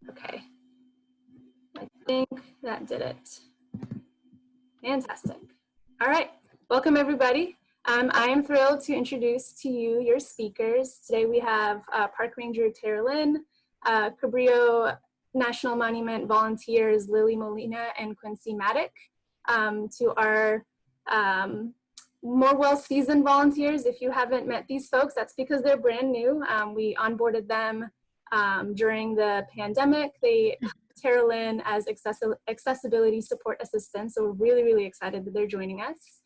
Okay, I think that did it. Fantastic. All right, welcome everybody. I am thrilled to introduce to you your speakers. Today we have Park Ranger Tara Lynn, Cabrillo National Monument volunteers Lily Molina and Quincy Maddock. To our more well-seasoned volunteers, if you haven't met these folks, that's because they're brand new. We onboarded them during the pandemic. They Tara Lynn as accessibility support assistant. So we're really, really excited that they're joining us.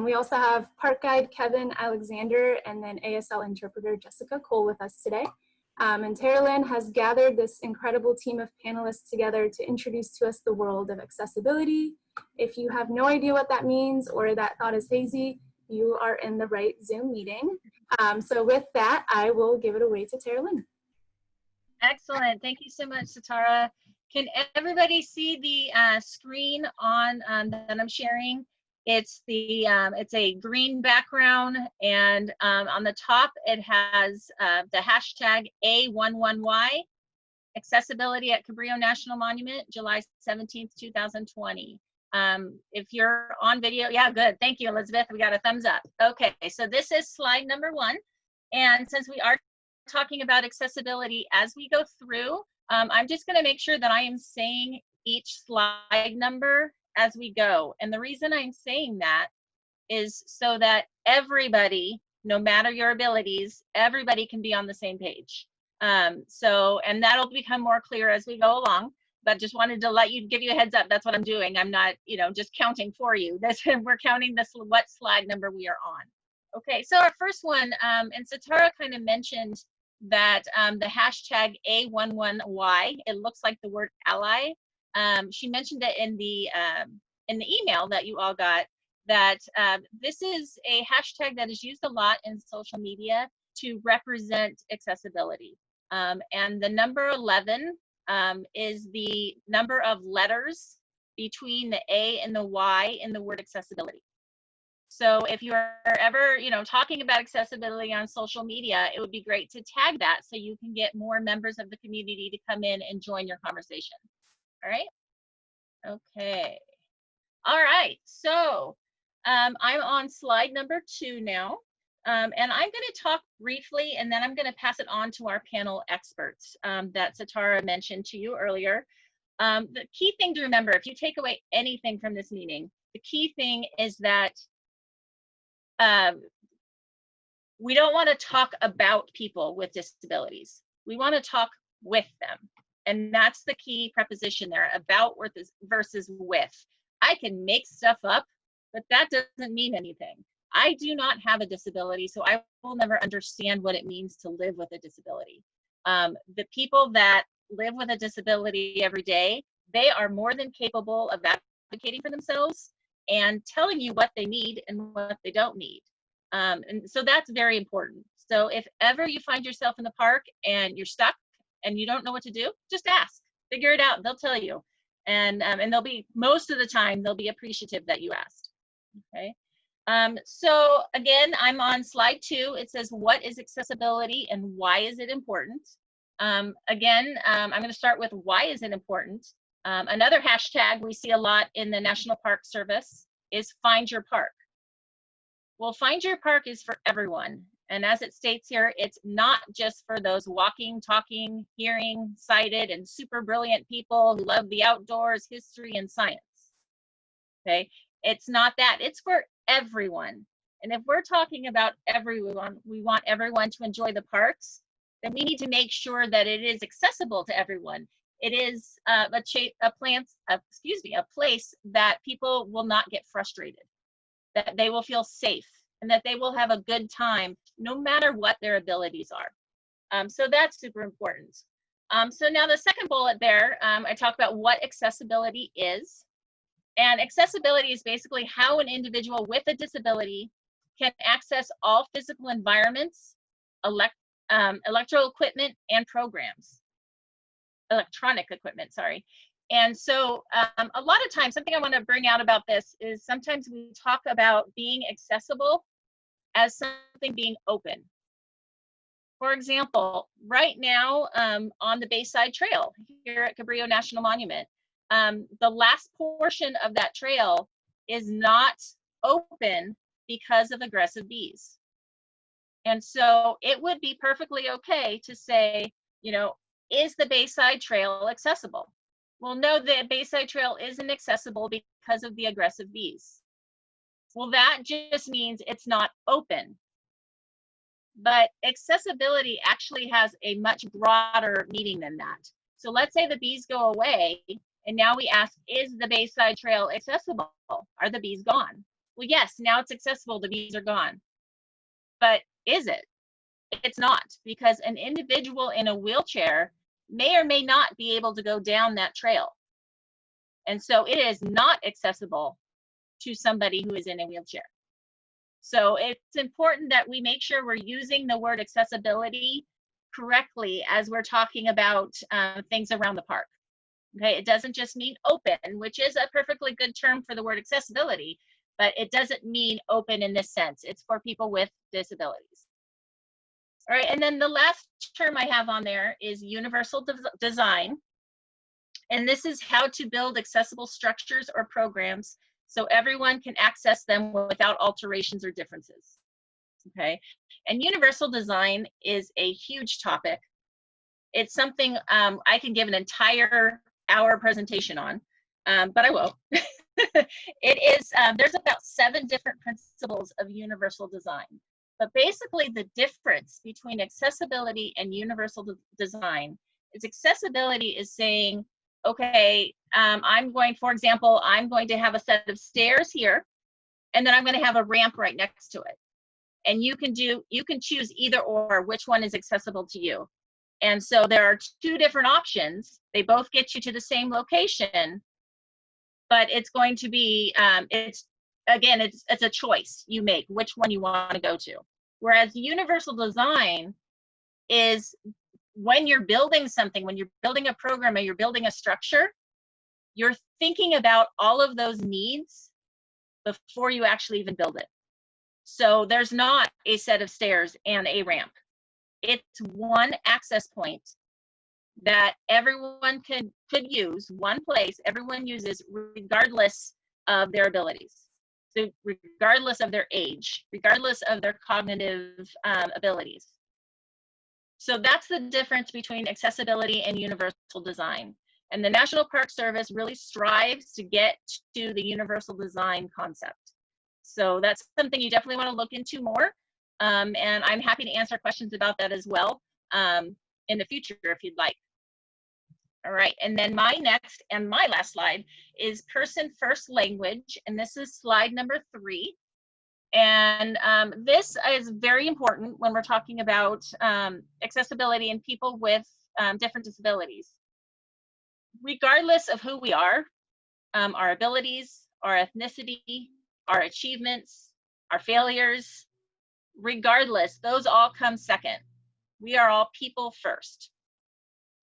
We also have park guide Kevin Alexander and then ASL interpreter Jessica Cole with us today. And Tara Lynn has gathered this incredible team of panelists together to introduce to us the world of accessibility. If you have no idea what that means or that thought is hazy, you are in the right Zoom meeting. So with that, I will give it away to Tara Lynn. Excellent. Thank you so much, Satara. Can everybody see the screen on that I'm sharing? It's a green background, and on the top it has the hashtag A11Y, accessibility at Cabrillo National Monument, July 17th, 2020. If you're on video, yeah, good. Thank you, Elizabeth. We got a thumbs up. Okay, so this is slide number 1. And since we are talking about accessibility as we go through, I'm just going to make sure that I am saying each slide number as we go. And the reason I'm saying that is so that everybody, no matter your abilities, everybody can be on the same page. And that'll become more clear as we go along. But just wanted to give you a heads up. That's what I'm doing. I'm not, just counting for you. We're counting what slide number we are on. Okay, so our first one, and Satara kind of mentioned that the hashtag A11Y, it looks like the word ally. She mentioned it in the email that you all got, that this is a hashtag that is used a lot in social media to represent accessibility. And the number 11 is the number of letters between the A and the Y in the word accessibility. So if you're ever, talking about accessibility on social media, it would be great to tag that so you can get more members of the community to come in and join your conversation. All right? Okay. All right. So I'm on slide number 2 now. And I'm going to talk briefly, and then I'm going to pass it on to our panel experts that Satara mentioned to you earlier. The key thing to remember, if you take away anything from this meeting, the key thing is that we don't want to talk about people with disabilities. We want to talk with them. And that's the key preposition there, about versus with. I can make stuff up, but that doesn't mean anything. I do not have a disability, so I will never understand what it means to live with a disability. The people that live with a disability every day, they are more than capable of advocating for themselves and telling you what they need and what they don't need. And so that's very important. So if ever you find yourself in the park and you're stuck and you don't know what to do, just ask, figure it out. They'll tell you. And they'll be, most of the time, they'll be appreciative that you asked. Okay. So again, I'm on slide 2. It says, what is accessibility and why is it important? I'm going to start with why is it important? Another hashtag we see a lot in the National Park Service is find your park. Well, find your park is for everyone. And as it states here, it's not just for those walking, talking, hearing, sighted, and super brilliant people who love the outdoors, history, and science. Okay, it's not that. It's for everyone. And if we're talking about everyone, we want everyone to enjoy the parks, then we need to make sure that it is accessible to everyone. It is a place that people will not get frustrated, that they will feel safe, and that they will have a good time no matter what their abilities are. So that's super important. So now the second bullet there, I talk about what accessibility is. And accessibility is basically how an individual with a disability can access all physical environments, electrical equipment, and programs. Electronic equipment, sorry. And so a lot of times, something I want to bring out about this is sometimes we talk about being accessible as something being open. For example, right now on the Bayside Trail here at Cabrillo National Monument, the last portion of that trail is not open because of aggressive bees. And so it would be perfectly okay to say, you know, is the Bayside Trail accessible? Well, no, the Bayside Trail isn't accessible because of the aggressive bees. Well, that just means it's not open. But accessibility actually has a much broader meaning than that. So let's say the bees go away, and now we ask, is the Bayside Trail accessible? Are the bees gone? Well, yes, now it's accessible, the bees are gone. But is it? It's not, because an individual in a wheelchair may or may not be able to go down that trail. And so it is not accessible to somebody who is in a wheelchair. So it's important that we make sure we're using the word accessibility correctly as we're talking about things around the park. Okay, it doesn't just mean open, which is a perfectly good term for the word accessibility, but it doesn't mean open in this sense. It's for people with disabilities. All right, and then the last term I have on there is universal design. And this is how to build accessible structures or programs so everyone can access them without alterations or differences. Okay, and universal design is a huge topic. It's something I can give an entire hour presentation on, but I won't. It is, there's about 7 different principles of universal design. But basically the difference between accessibility and universal design is accessibility is saying, okay, I'm going, for example, I'm going to have a set of stairs here, and then I'm going to have a ramp right next to it. And you can choose either or, which one is accessible to you. And so there are 2 different options. They both get you to the same location, but it's going to be, it's a choice you make, which one you want to go to. Whereas universal design is when you're building something, when you're building a program or you're building a structure, you're thinking about all of those needs before you actually even build it. So there's not a set of stairs and a ramp. It's one access point that everyone could use, one place everyone uses regardless of their abilities. So regardless of their age, regardless of their cognitive abilities. So that's the difference between accessibility and universal design. And the National Park Service really strives to get to the universal design concept. So that's something you definitely want to look into more. And I'm happy to answer questions about that as well in the future if you'd like. All right, and then my next and my last slide is person first language, and this is slide number 3. And this is very important when we're talking about accessibility and people with different disabilities. Regardless of who we are, our abilities, our ethnicity, our achievements, our failures, regardless, those all come second. We are all people first.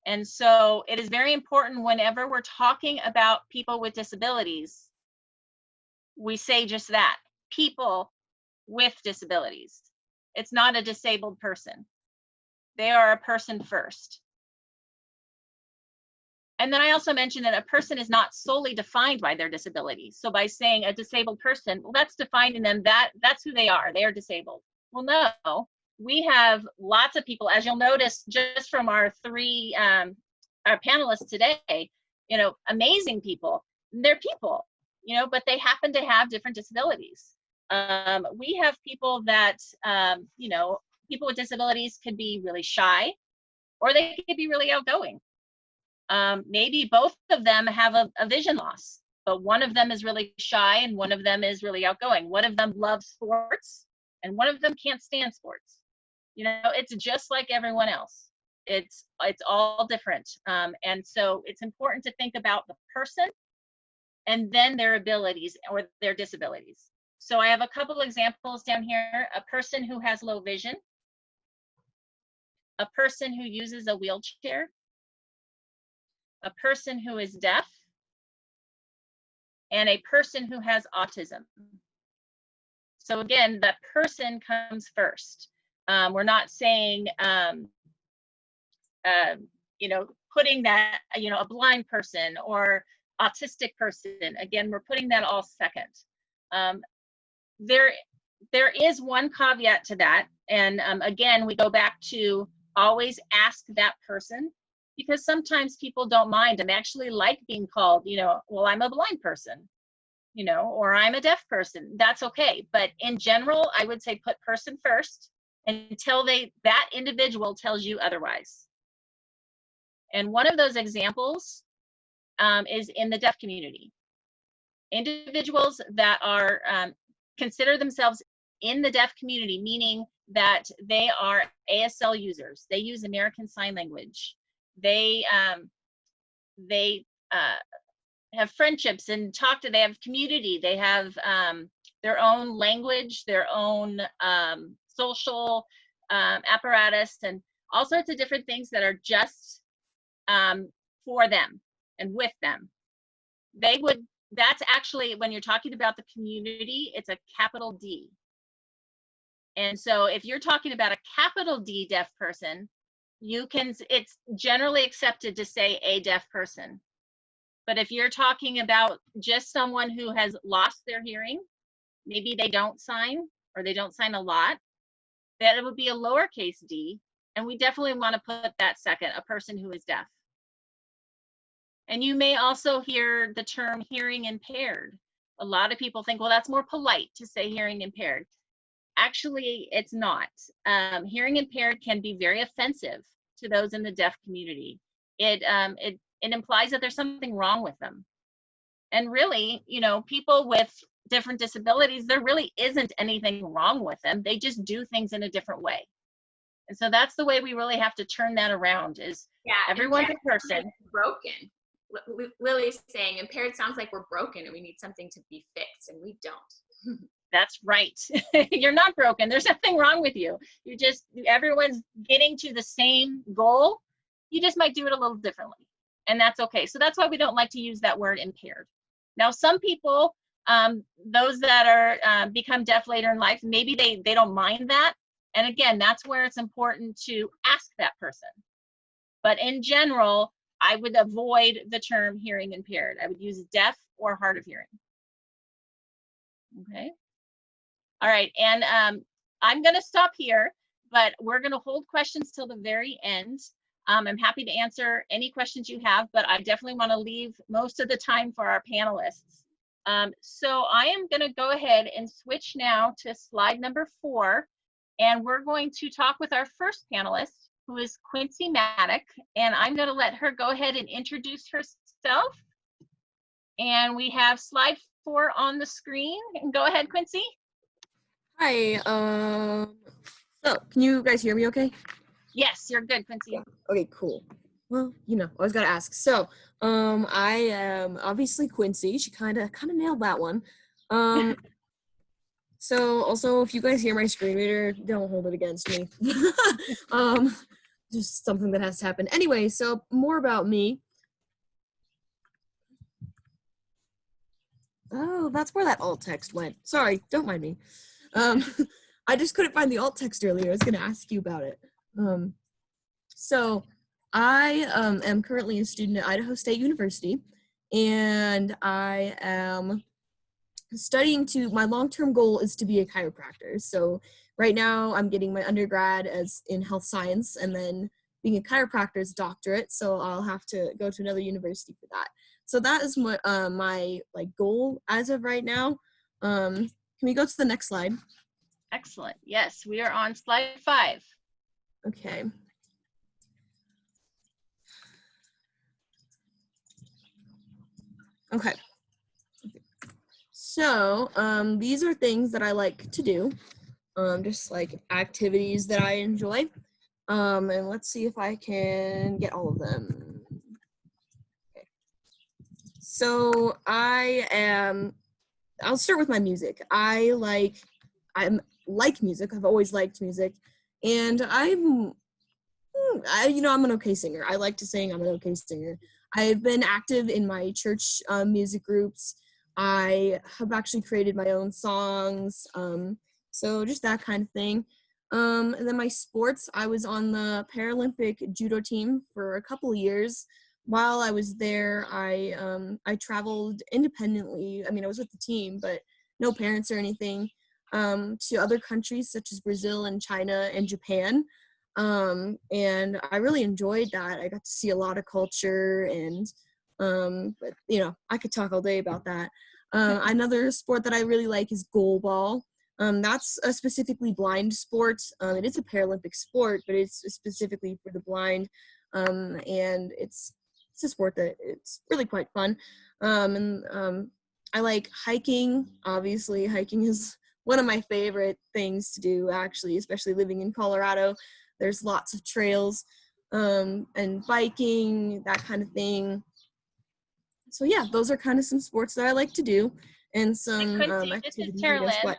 And so it is very important whenever we're talking about people with disabilities, we say just that, people with disabilities. It's not a disabled person. They are a person first. And then I also mentioned that a person is not solely defined by their disability. So by saying a disabled person, well, that's defining them, that's who they are disabled. Well, no, we have lots of people, as you'll notice just from our 3 our panelists today, you know, amazing people. They're people, you know, but they happen to have different disabilities. We have people that, you know, people with disabilities could be really shy, or they could be really outgoing. Maybe both of them have a vision loss, but one of them is really shy and one of them is really outgoing. One of them loves sports and one of them can't stand sports. You know, it's just like everyone else. It's all different. And so it's important to think about the person and then their abilities or their disabilities. So I have a couple examples down here. A person who has low vision, a person who uses a wheelchair, a person who is deaf, and a person who has autism. So again, the person comes first. We're not saying, you know, putting that, you know, a blind person or autistic person. Again, we're putting that all second. There is one caveat to that. And again, we go back to always ask that person, because sometimes people don't mind and actually like being called, you know, well, I'm a blind person, you know, or I'm a deaf person. That's okay. But in general, I would say put person first until that individual tells you otherwise. And one of those examples is in the deaf community. Individuals that are consider themselves in the deaf community, meaning that they are ASL users. They use American Sign Language. They have friendships and they have community. They have their own language, their own social apparatus, and all sorts of different things that are just for them and with them. That's actually, when you're talking about the community, it's a capital D. And so if you're talking about a capital D deaf person, it's generally accepted to say a deaf person. But if you're talking about just someone who has lost their hearing, maybe they don't sign or they don't sign a lot, that it would be a lowercase d. And we definitely want to put that second, a person who is deaf. And you may also hear the term hearing impaired. A lot of people think, well, that's more polite to say hearing impaired. Actually, it's not. Hearing impaired can be very offensive to those in the deaf community. It implies that there's something wrong with them. And really, you know, people with different disabilities, there really isn't anything wrong with them. They just do things in a different way. And so that's the way we really have to turn that around, is everyone's a person. Broken. Lily's saying impaired sounds like we're broken and we need something to be fixed, and we don't. That's right. You're not broken. There's nothing wrong with you. Everyone's getting to the same goal. You just might do it a little differently. And that's okay. So that's why we don't like to use that word impaired. Now, some people, those that are become deaf later in life, maybe they don't mind that. And again, that's where it's important to ask that person. But in general, I would avoid the term hearing impaired. I would use deaf or hard of hearing. Okay. All right. And I'm going to stop here, but we're going to hold questions till the very end. I'm happy to answer any questions you have, but I definitely want to leave most of the time for our panelists. So I am going to go ahead and switch now to slide number 4, and we're going to talk with our first panelist, who is Quincy Maddock, and I'm going to let her go ahead and introduce herself. And we have slide 4 on the screen. Go ahead, Quincy. Hi. So can you guys hear me okay? Yes, you're good, Quincy. Yeah. Okay, cool. Well, you know, I always gotta ask. So, I am obviously Quincy. She kind of nailed that one. So also, if you guys hear my screen reader, don't hold it against me. Just something that has to happen. Anyway, so more about me. Oh, that's where that alt text went. Sorry, don't mind me. I just couldn't find the alt text earlier. I was gonna ask you about it. So I am currently a student at Idaho State University, and I am studying my long-term goal is to be a chiropractor. So right now I'm getting my undergrad as in health science, and then being a chiropractor is doctorate. So I'll have to go to another university for that. So that is my goal as of right now. Can we go to the next slide? Excellent. Yes, we are on slide 5. Okay. Okay. So these are things that I like to do, just like activities that I enjoy. And let's see if I can get all of them. Okay. So I'll start with my music. I like music. I've always liked music, and I'm an okay singer. I like to sing. I'm an okay singer. I've been active in my church music groups. I have actually created my own songs. So just that kind of thing. And then my sports, I was on the Paralympic judo team for a couple of years. While I was there, I traveled independently. I mean, I was with the team, but no parents or anything, to other countries such as Brazil and China and Japan. And I really enjoyed that. I got to see a lot of culture, and but I could talk all day about that. Another sport that I really like is goalball. That's a specifically blind sport. It is a Paralympic sport, but it's specifically for the blind, and it's a sport that it's really quite fun. And I like hiking. Obviously, hiking is one of my favorite things to do, actually, especially living in Colorado. There's lots of trails, and biking, that kind of thing. So yeah, those are kind of some sports that I like to do, and some Quincy, this is activities. Tara I guess. Lynn. What?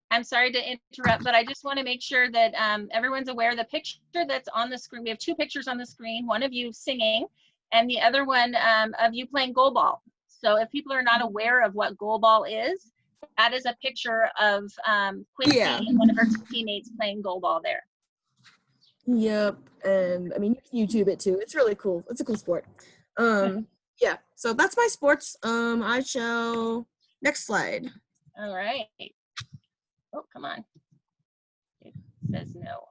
I'm sorry to interrupt, but I just want to make sure that everyone's aware the picture that's on the screen. We have two pictures on the screen, one of you singing and the other one of you playing goalball. So if people are not aware of what goalball is, that is a picture of Quincy and one of her teammates playing goalball there. Yep, and I mean, you can YouTube it too. It's really cool. It's a cool sport. Yeah, so that's my sports. I shall, next slide. All right. Oh, come on. It says no.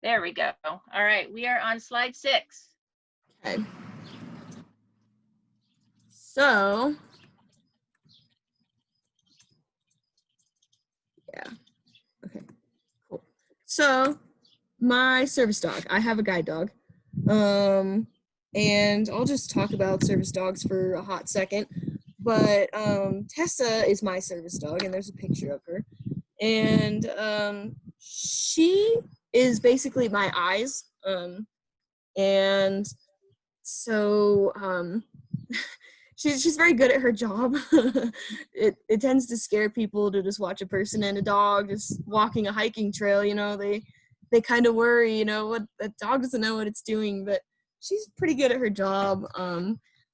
There we go. All right, we are on slide 6. Okay. So, yeah. Okay, cool. So, my service dog, I have a guide dog. And I'll just talk about service dogs for a hot second. But Tessa is my service dog, and there's a picture of her. And she is basically my eyes. And so she's very good at her job. It tends to scare people to just watch a person and a dog just walking a hiking trail. They kind of worry, what the dog doesn't know what it's doing, but she's pretty good at her job.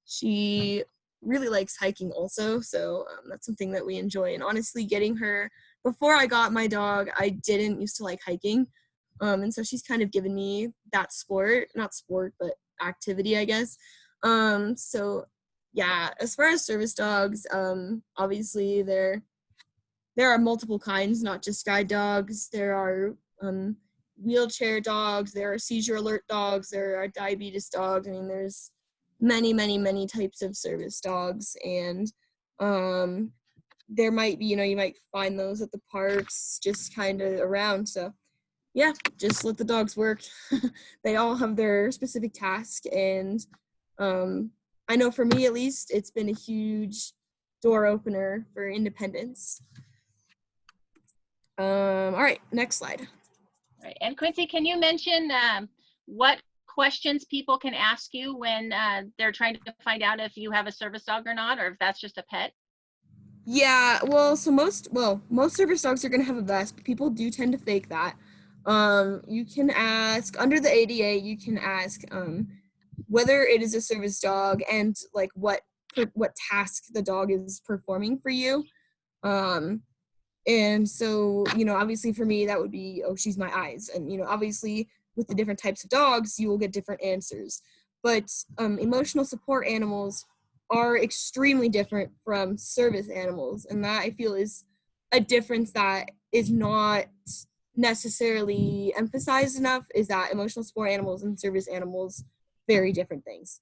She really likes hiking also, so that's something that we enjoy. And honestly, getting her, before I got my dog, I didn't used to like hiking, and so she's kind of given me that not sport, but activity, I guess. So yeah, as far as service dogs, obviously there are multiple kinds, not just guide dogs. There are wheelchair dogs, there are seizure alert dogs, there are diabetes dogs. I mean, there's many types of service dogs, and there might be, you might find those at the parks just kind of around. So yeah, just let the dogs work. They all have their specific task, and I know for me at least, it's been a huge door opener for independence. All right, next slide. All right, and Quincy, can you mention what questions people can ask you when they're trying to find out if you have a service dog or not, or if that's just a pet? Yeah, well, so most service dogs are going to have a vest, but people do tend to fake that. You can ask, under the ADA, you can ask whether it is a service dog and like what task the dog is performing for you. And so, obviously for me, that would be, oh, she's my eyes. And, obviously with the different types of dogs, you will get different answers. But emotional support animals are extremely different from service animals. And that, I feel, is a difference that is not necessarily emphasized enough, is that emotional support animals and service animals, very different things.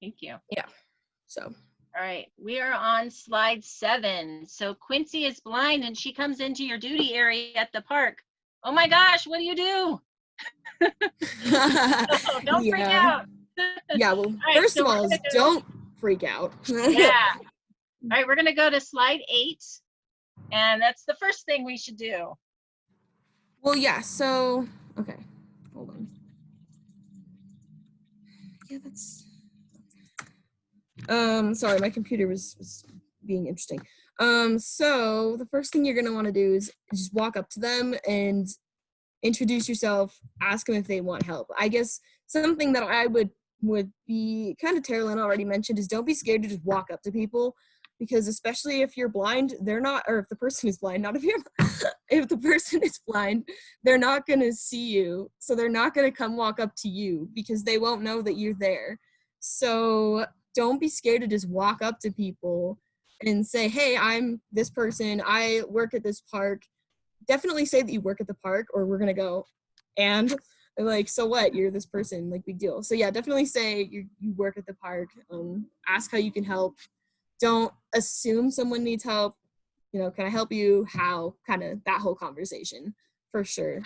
Thank you. Yeah. So. All right, we are on slide 7. So Quincy is blind and she comes into your duty area at the park. Oh my gosh, what do you do? Don't freak out. Yeah, well, right, first of all, don't freak out. Yeah. All right, we're gonna go to slide 8. And that's the first thing we should do. Well, yeah, so, okay, hold on. Yeah, that's, sorry, my computer was being interesting. So the first thing you're gonna wanna do is just walk up to them and introduce yourself, ask them if they want help. I guess something that I would be, kind of Tara Lynn already mentioned, is don't be scared to just walk up to people. because especially if you're blind, they're not, or if the person is blind, not if you're, if the person is blind, they're not going to see you. So they're not going to come walk up to you because they won't know that you're there. So don't be scared to just walk up to people and say, hey, I'm this person. I work at this park. Definitely say that you work at the park or we're going to go. And they're like, so what? You're this person, like, big deal. So yeah, definitely say you work at the park. Ask how you can help. Don't assume someone needs help. You know, can I help you? How? Kind of that whole conversation, for sure,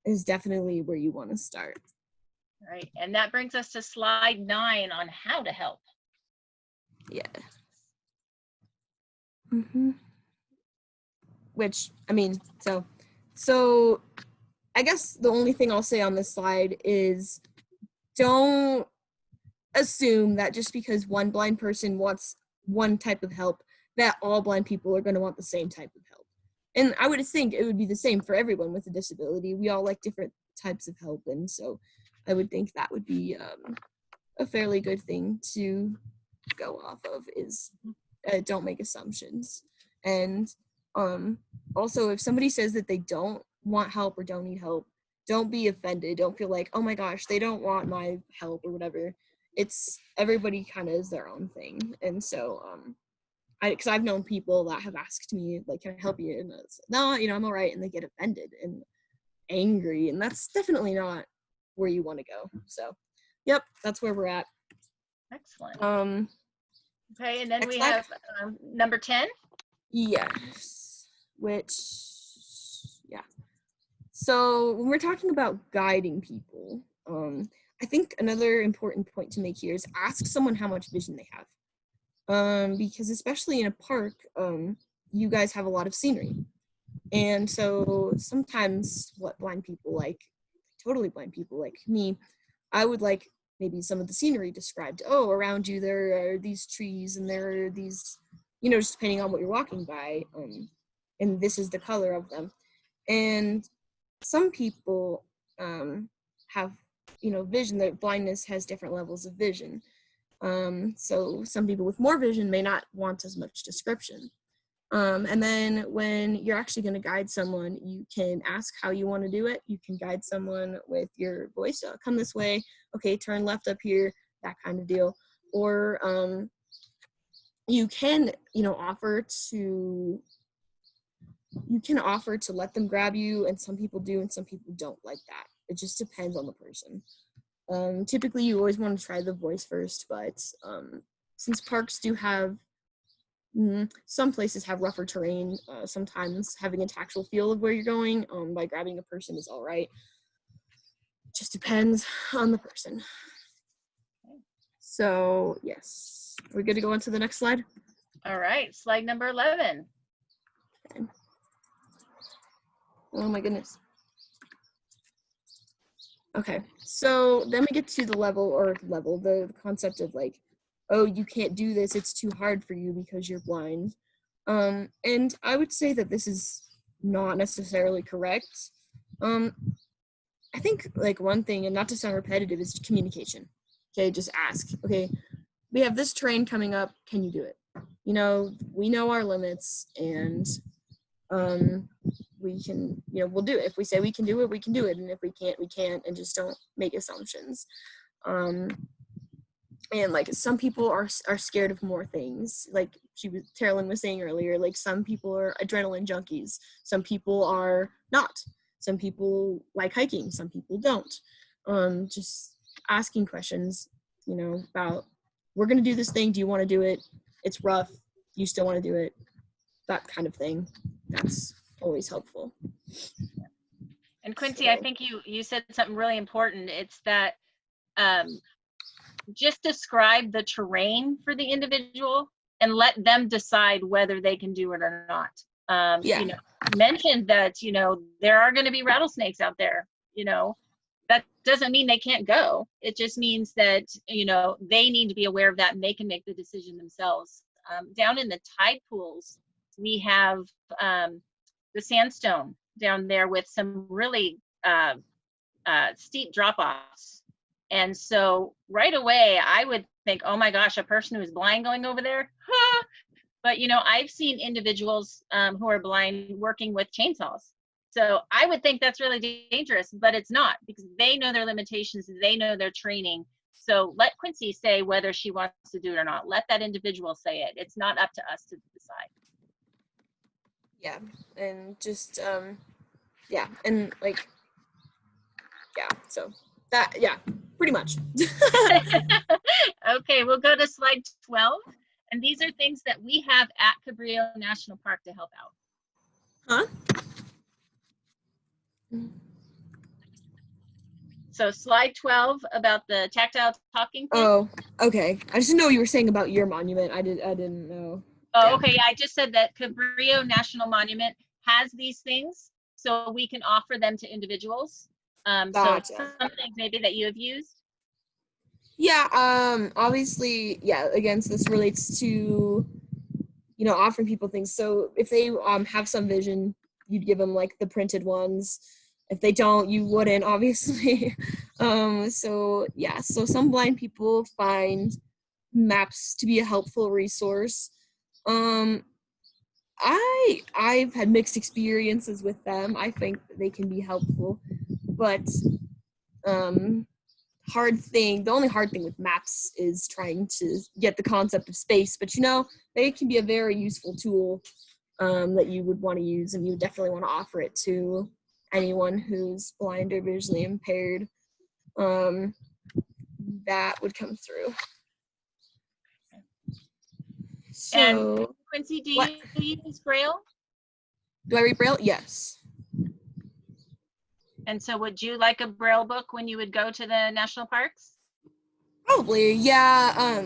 is definitely where you want to start. All right, and that brings us to slide 9 on how to help. Yeah. Which, I mean, so I guess the only thing I'll say on this slide is don't assume that just because one blind person wants one type of help, that all blind people are going to want the same type of help. And I would think it would be the same for everyone with a disability. We all like different types of help. And so I would think that would be a fairly good thing to go off of is don't make assumptions. And also, if somebody says that they don't want help or don't need help, don't be offended. Don't feel like, oh my gosh, they don't want my help or whatever. It's everybody kind of is their own thing. And so because I've known people that have asked me, like, can I help you? And I was, no, you know, I'm all right. And they get offended and angry. And that's definitely not where you want to go. So, yep, that's where we're at. Excellent. Okay, and then next we slide. have number 10. Yes, which, yeah. So when we're talking about guiding people, I think another important point to make here is ask someone how much vision they have. Because especially in a park, you guys have a lot of scenery. And so sometimes what blind people like, totally blind people like me, I would like maybe some of the scenery described. Oh, around you there are these trees and there are these, you know, just depending on what you're walking by, and this is the color of them. And some people have, you know, vision, that blindness has different levels of vision. So some people with more vision may not want as much description. And then when you're actually going to guide someone, you can ask how you want to do it. You can guide someone with your voice, come this way, okay, turn left up here, that kind of deal. Or you can, you know, offer to let them grab you, and some people do and some people don't like that. It just depends on the person. Typically you always want to try the voice first, but since parks do have, some places have rougher terrain, sometimes having a tactile feel of where you're going by grabbing a person is all right. Just depends on the person. So yes, we're good to go on to the next slide. All right, slide number 11. Okay. Oh my goodness. Okay, so then we get to the concept of like, oh, you can't do this, it's too hard for you because you're blind. And I would say that this is not necessarily correct. I think like one thing, and not to sound repetitive, is communication. Okay, just ask. Okay, we have this train coming up, can you do it? You know, we know our limits, and we can, you know, we'll do it. If we say we can do it, we can do it. And if we can't, we can't, and just don't make assumptions. And like some people are scared of more things. Like Carolyn was saying earlier, like some people are adrenaline junkies. Some people are not. Some people like hiking, some people don't. Just asking questions, you know, about, we're gonna do this thing, do you wanna do it? It's rough, you still wanna do it? That kind of thing. That's always helpful. And Quincy, I think you said something really important. It's that just describe the terrain for the individual and let them decide whether they can do it or not. Yeah. You know, mentioned that, you know, there are going to be rattlesnakes out there, you know, that doesn't mean they can't go. It just means that, you know, they need to be aware of that and they can make the decision themselves. Down in the tide pools, we have the sandstone down there with some really steep drop-offs. And so right away, I would think, oh my gosh, a person who's blind going over there, But, I've seen individuals who are blind working with chainsaws. So I would think that's really dangerous, but it's not, because they know their limitations, they know their training. So let Quincy say whether she wants to do it or not. Let that individual say it. It's not up to us to decide. Yeah, and just yeah, and like so that pretty much. Okay, we'll go to slide 12. And these are things that we have at Cabrillo National Park to help out. Huh? So slide 12 about the tactile talking pin. Oh, okay. I just didn't know what you were saying about your monument. I didn't know. Oh, yeah. okay. I just said that Cabrillo National Monument has these things, so we can offer them to individuals. Gotcha. So some things maybe that you have used. Yeah, obviously, again, so this relates to, offering people things. So if they have some vision, you'd give them like the printed ones. If they don't, you wouldn't, obviously. So some blind people find maps to be a helpful resource. I've had mixed experiences with them. I think that they can be helpful, but the only hard thing with maps is trying to get the concept of space, but they can be a very useful tool that you would want to use, and you would definitely want to offer it to anyone who's blind or visually impaired. That would come through. So, and Quincy, do you use Braille? Do I read Braille? Yes. And so would you like a Braille book when you would go to the national parks? Probably, yeah.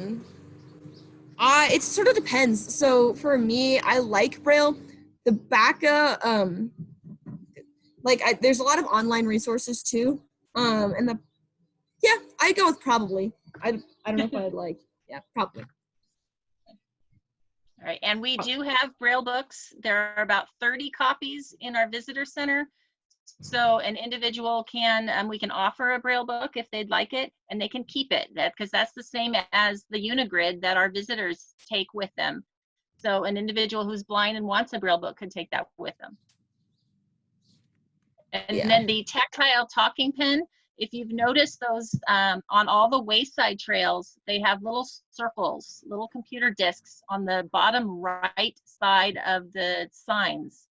It sort of depends. So for me, I like Braille. The BACA, there's a lot of online resources too. And I'd go with probably. I don't know if I'd like. Yeah, probably. All right, and we do have Braille books. There are about 30 copies in our visitor center. So an individual we can offer a Braille book if they'd like it, and they can keep it, because that's the same as the Unigrid that our visitors take with them. So an individual who's blind and wants a Braille book can take that with them. And then the tactile talking pen, if you've noticed those on all the wayside trails, they have little circles, little computer discs on the bottom right side of the signs.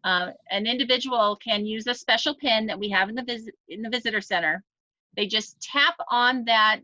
An individual can use a special pen that we have in the visitor center. They just tap on that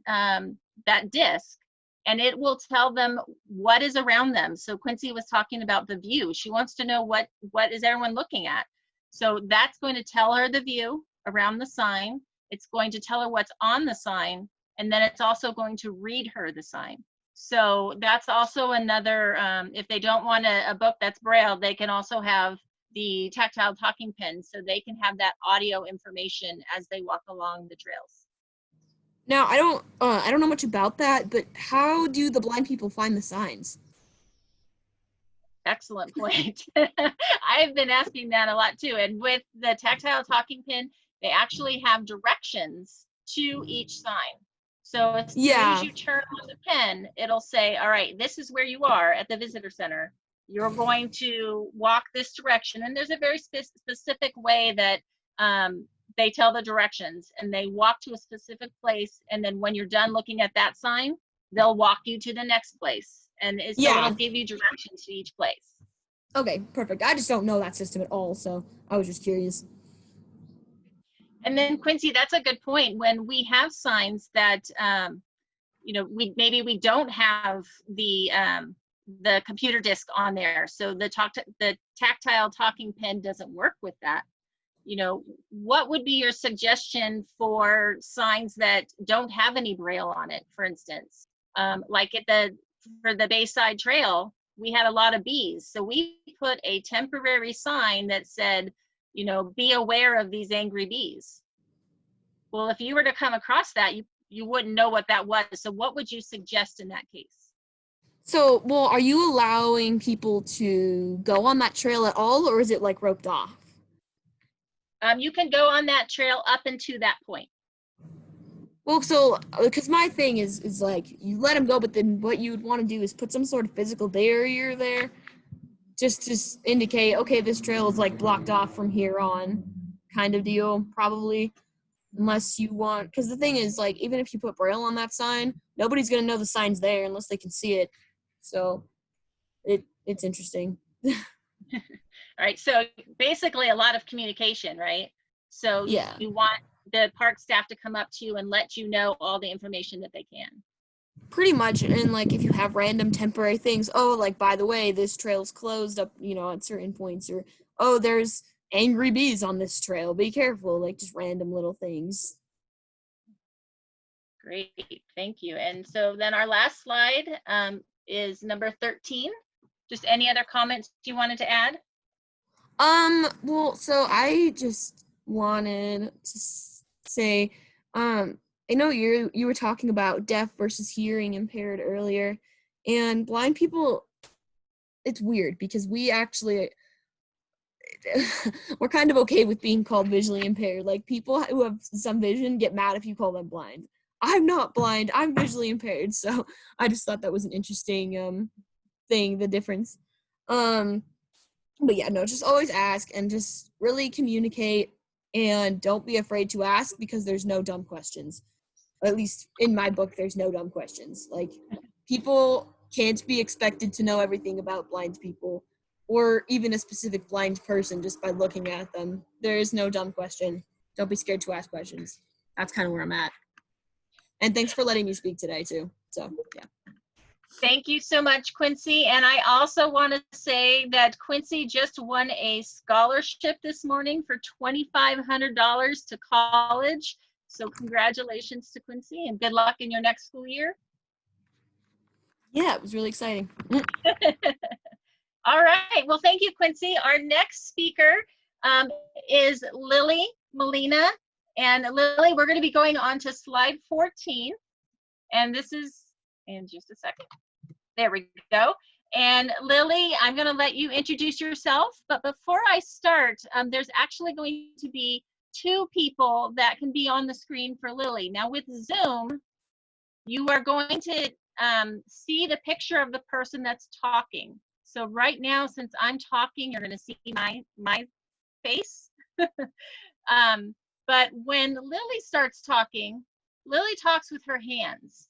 disc, and it will tell them what is around them. So Quincy was talking about the view. She wants to know what is everyone looking at. So that's going to tell her the view around the sign. It's going to tell her what's on the sign, and then it's also going to read her the sign. So that's also another, if they don't want a book that's Braille, they can also have the tactile talking pen, so they can have that audio information as they walk along the trails. Now, I don't know much about that, but how do the blind people find the signs? Excellent point. I've been asking that a lot too. And with the tactile talking pin, they actually have directions to each sign. So as soon as you turn on the pen, it'll say, all right, this is where you are at the visitor center. You're going to walk this direction. And there's a very specific way that they tell the directions, and they walk to a specific place. And then when you're done looking at that sign, they'll walk you to the next place. And so it'll give you directions to each place. Okay, perfect. I just don't know that system at all, so I was just curious. And then Quincy, that's a good point. When we have signs that, we don't have the computer disc on there, so the tactile talking pen doesn't work with that. What would be your suggestion for signs that don't have any Braille on it, for instance? Like for the Bayside Trail, we had a lot of bees. So we put a temporary sign that said, be aware of these angry bees. Well, if you were to come across that, you wouldn't know what that was. So what would you suggest in that case? So, are you allowing people to go on that trail at all, or is it like roped off? You can go on that trail up into that point. Well, so because my thing is like you let them go, but then what you would want to do is put some sort of physical barrier there, just to indicate, okay, this trail is like blocked off from here on, kind of deal, probably. Unless you want, because the thing is, like, even if you put Braille on that sign, nobody's gonna know the sign's there unless they can see it. So it's interesting. All right, so basically a lot of communication, right? So Yeah. you want the park staff to come up to you and let you know all the information that they can. Pretty much. And like if you have random temporary things, oh, like by the way, this trail's closed up, at certain points, or oh, there's angry bees on this trail, be careful, like just random little things. Great, thank you. And so then our last slide is number 13. Just any other comments you wanted to add? Well, so I just wanted to say, I know you were talking about deaf versus hearing impaired earlier, and blind people, it's weird because we actually we're kind of okay with being called visually impaired. Like people who have some vision get mad if you call them blind. I'm not blind, I'm visually impaired. So I just thought that was an interesting thing, the difference. But yeah, no, just always ask and just really communicate, and don't be afraid to ask because there's no dumb questions. At least in my book, there's no dumb questions. Like people can't be expected to know everything about blind people or even a specific blind person just by looking at them. There is no dumb question. Don't be scared to ask questions. That's kind of where I'm at. And thanks for letting me speak today too. So yeah. Thank you so much, Quincy. And I also want to say that Quincy just won a scholarship this morning for $2,500 to college. So congratulations to Quincy and good luck in your next school year. Yeah, it was really exciting. All right. Well, thank you, Quincy. Our next speaker is Lily Molina. And Lily, we're going to be going on to slide 14. And this is in just a second. There we go. And Lily, I'm going to let you introduce yourself. But before I start, there's actually going to be 2 people that can be on the screen for Lily. Now with Zoom, you are going to see the picture of the person that's talking. So right now, since I'm talking, you're going to see my face. But when Lily starts talking, Lily talks with her hands.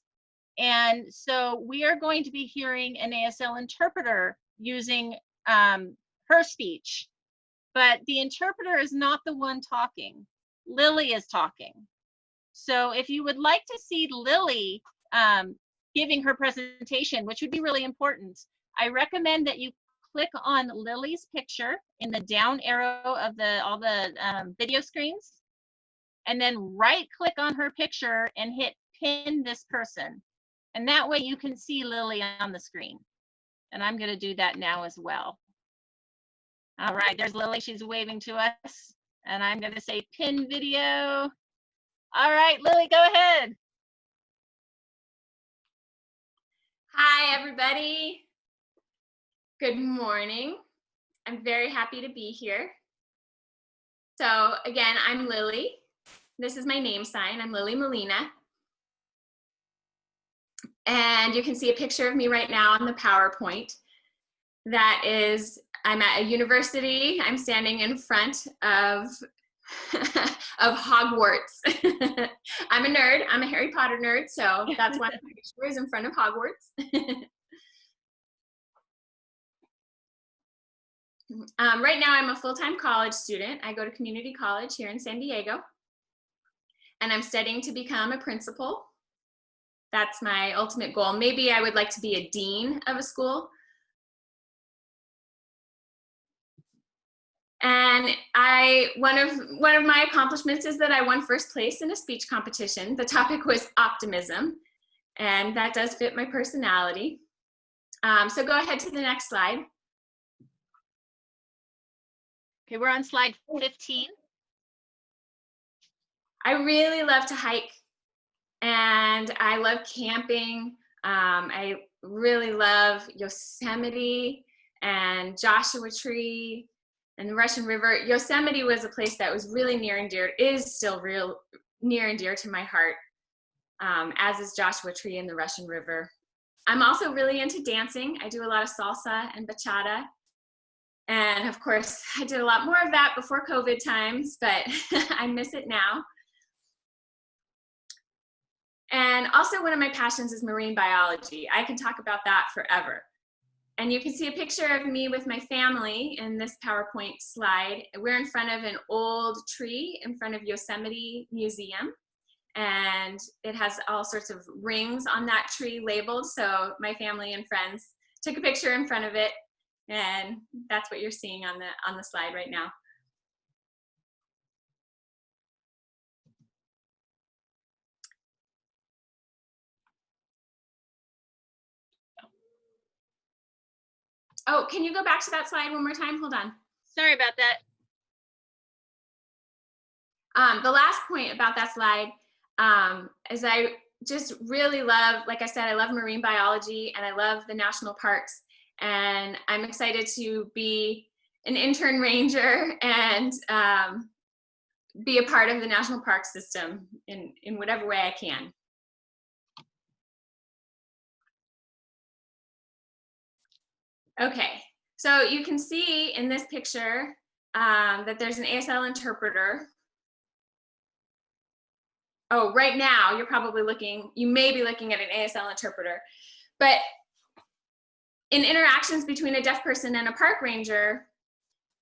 And so we are going to be hearing an ASL interpreter using her speech, but the interpreter is not the one talking. Lily is talking. So if you would like to see Lily giving her presentation, which would be really important, I recommend that you click on Lily's picture in the down arrow of all the video screens, and then right click on her picture and hit pin this person. And that way you can see Lily on the screen. And I'm going to do that now as well. All right, there's Lily. She's waving to us. And I'm going to say pin video. All right, Lily, go ahead. Hi, everybody. Good morning. I'm very happy to be here. So again, I'm Lily. This is my name sign. I'm Lily Molina. And you can see a picture of me right now on the PowerPoint. That is, I'm at a university. I'm standing in front of Hogwarts. I'm a nerd. I'm a Harry Potter nerd, so that's why my picture is in front of Hogwarts. Right now, I'm a full-time college student. I go to community college here in San Diego, and I'm studying to become a principal. That's my ultimate goal. Maybe I would like to be a dean of a school. And one of my accomplishments is that I won first place in a speech competition. The topic was optimism, and that does fit my personality. So go ahead to the next slide. Okay, we're on slide 15. I really love to hike, and I love camping. I really love Yosemite and Joshua Tree and the Russian River. Yosemite was a place that was really near and dear, is still real near and dear to my heart. as is Joshua Tree and the Russian River. I'm also really into dancing. I do a lot of salsa and bachata. And of course, I did a lot more of that before COVID times, but I miss it now. And also one of my passions is marine biology. I can talk about that forever. And you can see a picture of me with my family in this PowerPoint slide. We're in front of an old tree in front of Yosemite Museum. And it has all sorts of rings on that tree labeled. So my family and friends took a picture in front of it. And that's what you're seeing on the slide right now. Oh, can you go back to that slide one more time? Hold on. Sorry about that. The last point about that slide is I just really love, like I said, I love marine biology and I love the national parks. And I'm excited to be an intern ranger and be a part of the national park system in whatever way I can. Okay, so you can see in this picture that there's an ASL interpreter. Oh, right now you're probably looking, you may be looking at an ASL interpreter, but in interactions between a deaf person and a park ranger,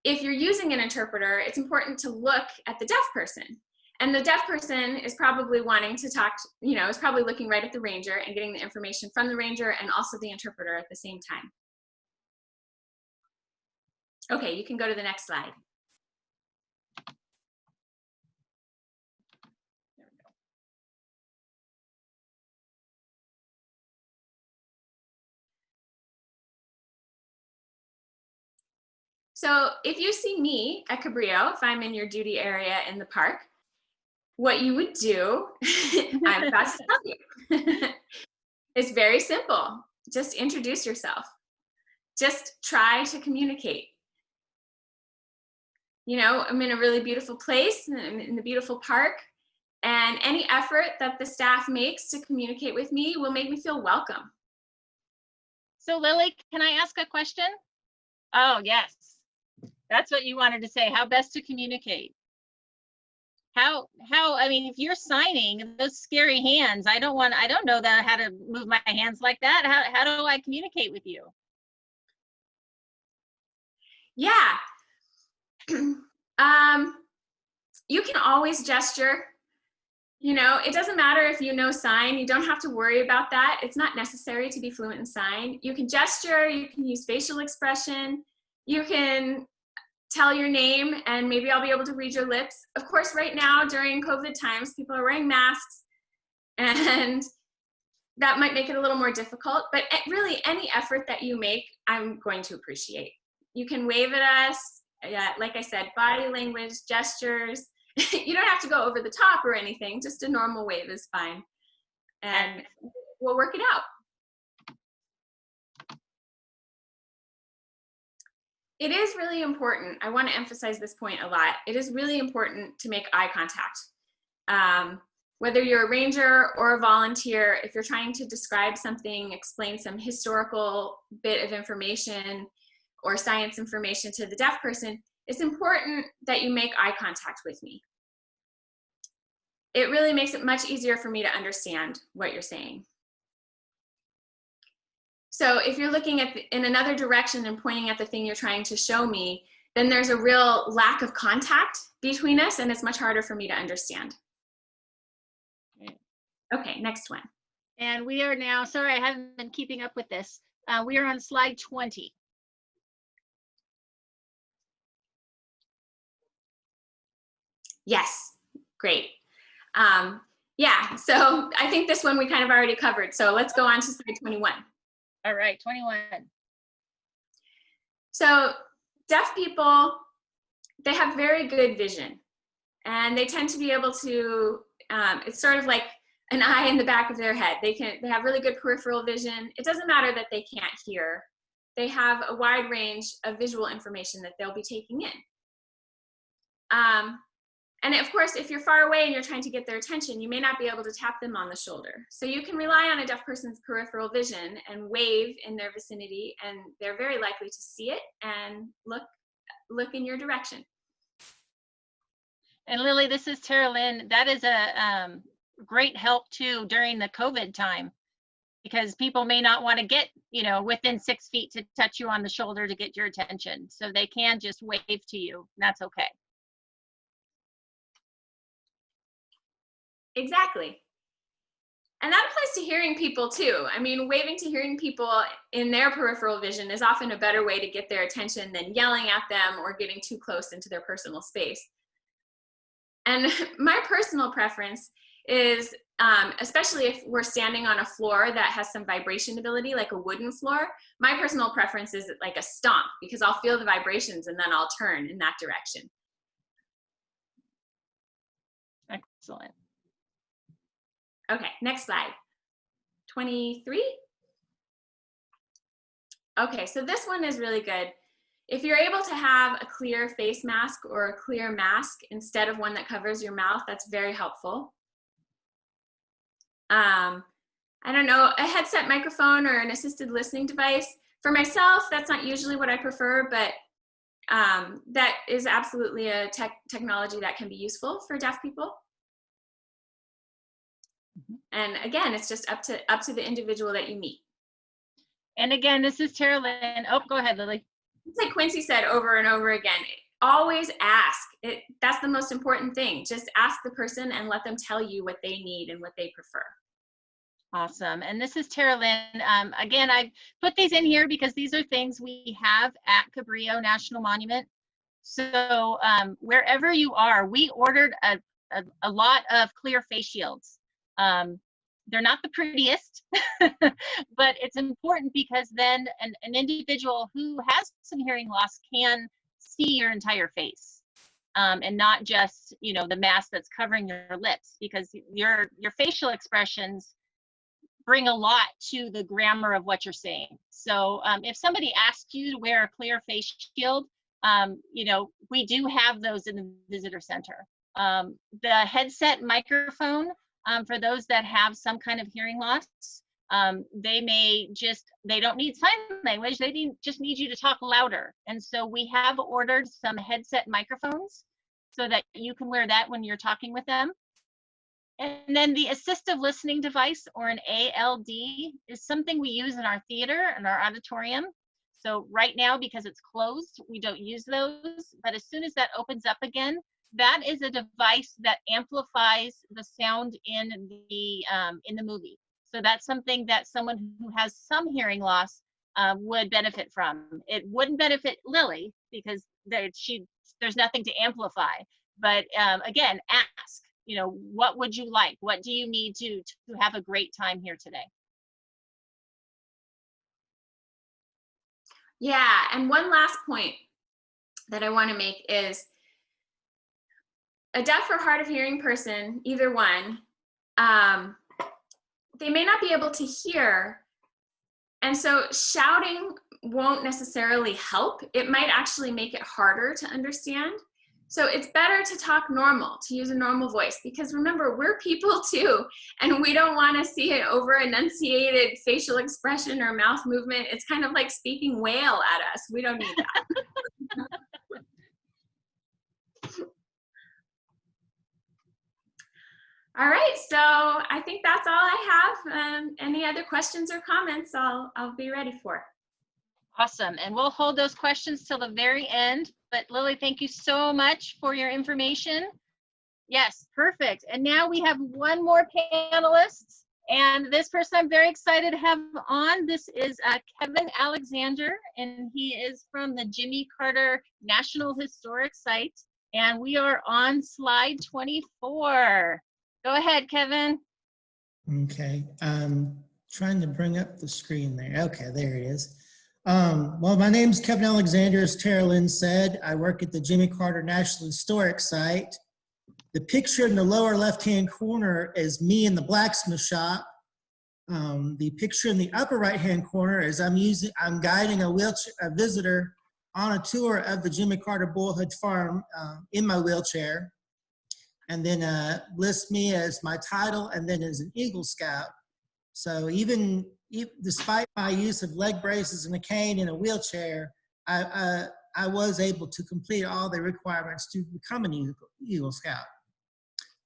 if you're using an interpreter, it's important to look at the deaf person. And the deaf person is probably wanting to talk, is probably looking right at the ranger and getting the information from the ranger and also the interpreter at the same time. Okay, you can go to the next slide. There we go. So if you see me at Cabrillo, if I'm in your duty area in the park, what you would do, I'm about to tell you. It's very simple. Just introduce yourself. Just try to communicate. I'm in a really beautiful place, I'm in the beautiful park, and any effort that the staff makes to communicate with me will make me feel welcome. So Lily, can I ask a question? Oh, yes. That's what you wanted to say, how best to communicate. I mean, if you're signing those scary hands, I don't know how to move my hands like that. How do I communicate with you? Yeah. You can always gesture. It doesn't matter if you know sign. You don't have to worry about that. It's not necessary to be fluent in sign. You can gesture, you can use facial expression, you can tell your name and maybe I'll be able to read your lips. Of course, right now during COVID times, people are wearing masks and that might make it a little more difficult, but really any effort that you make, I'm going to appreciate. You can wave at us, like I said, body language, gestures. You don't have to go over the top or anything, just a normal wave is fine. And we'll work it out. It is really important. I want to emphasize this point a lot. It is really important to make eye contact. Whether you're a ranger or a volunteer, if you're trying to describe something, explain some historical bit of information or science information to the deaf person, it's important that you make eye contact with me. It really makes it much easier for me to understand what you're saying. So if you're looking in another direction and pointing at the thing you're trying to show me, then there's a real lack of contact between us and it's much harder for me to understand. Okay, next one. And we are now, sorry, I haven't been keeping up with this. We are on slide 20. Yes, great. Yeah, so I think this one we kind of already covered. So let's go on to slide 21. All right, 21. So deaf people, they have very good vision and they tend to be able to, it's sort of like an eye in the back of their head. They have really good peripheral vision. It doesn't matter that they can't hear. They have a wide range of visual information that they'll be taking in. And of course, if you're far away and you're trying to get their attention, you may not be able to tap them on the shoulder. So you can rely on a deaf person's peripheral vision and wave in their vicinity, and they're very likely to see it and look in your direction. And Lily, this is Tara Lynn. That is a great help too during the COVID time, because people may not want to get, within 6 feet to touch you on the shoulder to get your attention. So they can just wave to you. That's okay. Exactly. And that applies to hearing people too. I mean, waving to hearing people in their peripheral vision is often a better way to get their attention than yelling at them or getting too close into their personal space. And my personal preference is, especially if we're standing on a floor that has some vibration ability, like a wooden floor, my personal preference is like a stomp, because I'll feel the vibrations and then I'll turn in that direction. Excellent. Okay, next slide. 23. Okay, so this one is really good. If you're able to have a clear face mask or a clear mask instead of one that covers your mouth, that's very helpful. I don't know, a headset microphone or an assisted listening device. For myself, that's not usually what I prefer, but that is absolutely a technology that can be useful for deaf people. And again, it's just up to the individual that you meet. And again, this is Tara Lynn. Oh, go ahead, Lily. It's like Quincy said over and over again, always ask. That's the most important thing. Just ask the person and let them tell you what they need and what they prefer. Awesome. And this is Tara Lynn. Again, I put these in here because these are things we have at Cabrillo National Monument. So wherever you are, we ordered a lot of clear face shields. They're not the prettiest, but it's important because then an individual who has some hearing loss can see your entire face, and not just, the mask that's covering your lips, because your facial expressions bring a lot to the grammar of what you're saying. So if somebody asks you to wear a clear face shield, we do have those in the visitor center. The headset microphone, for those that have some kind of hearing loss, they don't need sign language, they just need you to talk louder. And so we have ordered some headset microphones so that you can wear that when you're talking with them. And then the assistive listening device, or an ALD, is something we use in our theater and our auditorium. So right now, because it's closed, we don't use those, but as soon as that opens up again, that is a device that amplifies the sound in the movie. So that's something that someone who has some hearing loss would benefit from. It wouldn't benefit Lily because there's nothing to amplify. But again, ask, what would you like? What do you need to have a great time here today? Yeah, and one last point that I want to make is, a deaf or hard of hearing person, either one, they may not be able to hear. And so shouting won't necessarily help. It might actually make it harder to understand. So it's better to talk normal, to use a normal voice, because remember, we're people too, and we don't want to see an over enunciated facial expression or mouth movement. It's kind of like speaking whale at us. We don't need that. All right, so I think that's all I have. Any other questions or comments, I'll be ready for. Awesome, and we'll hold those questions till the very end. But Lily, thank you so much for your information. Yes, perfect. And now we have one more panelist, and this person I'm very excited to have on. This is Kevin Alexander, and he is from the Jimmy Carter National Historic Site, and we are on slide 24. Go ahead, Kevin. Okay, trying to bring up the screen there. Okay, there it is. Well, my name's Kevin Alexander, as Tara Lynn said. I work at the Jimmy Carter National Historic Site. The picture in the lower left-hand corner is me in the blacksmith shop. The picture in the upper right-hand corner is I'm guiding a visitor on a tour of the Jimmy Carter Bullhead Farm in my wheelchair. and then list me as my title and then as an Eagle Scout. So even despite my use of leg braces and a cane and a wheelchair, I was able to complete all the requirements to become an Eagle Scout.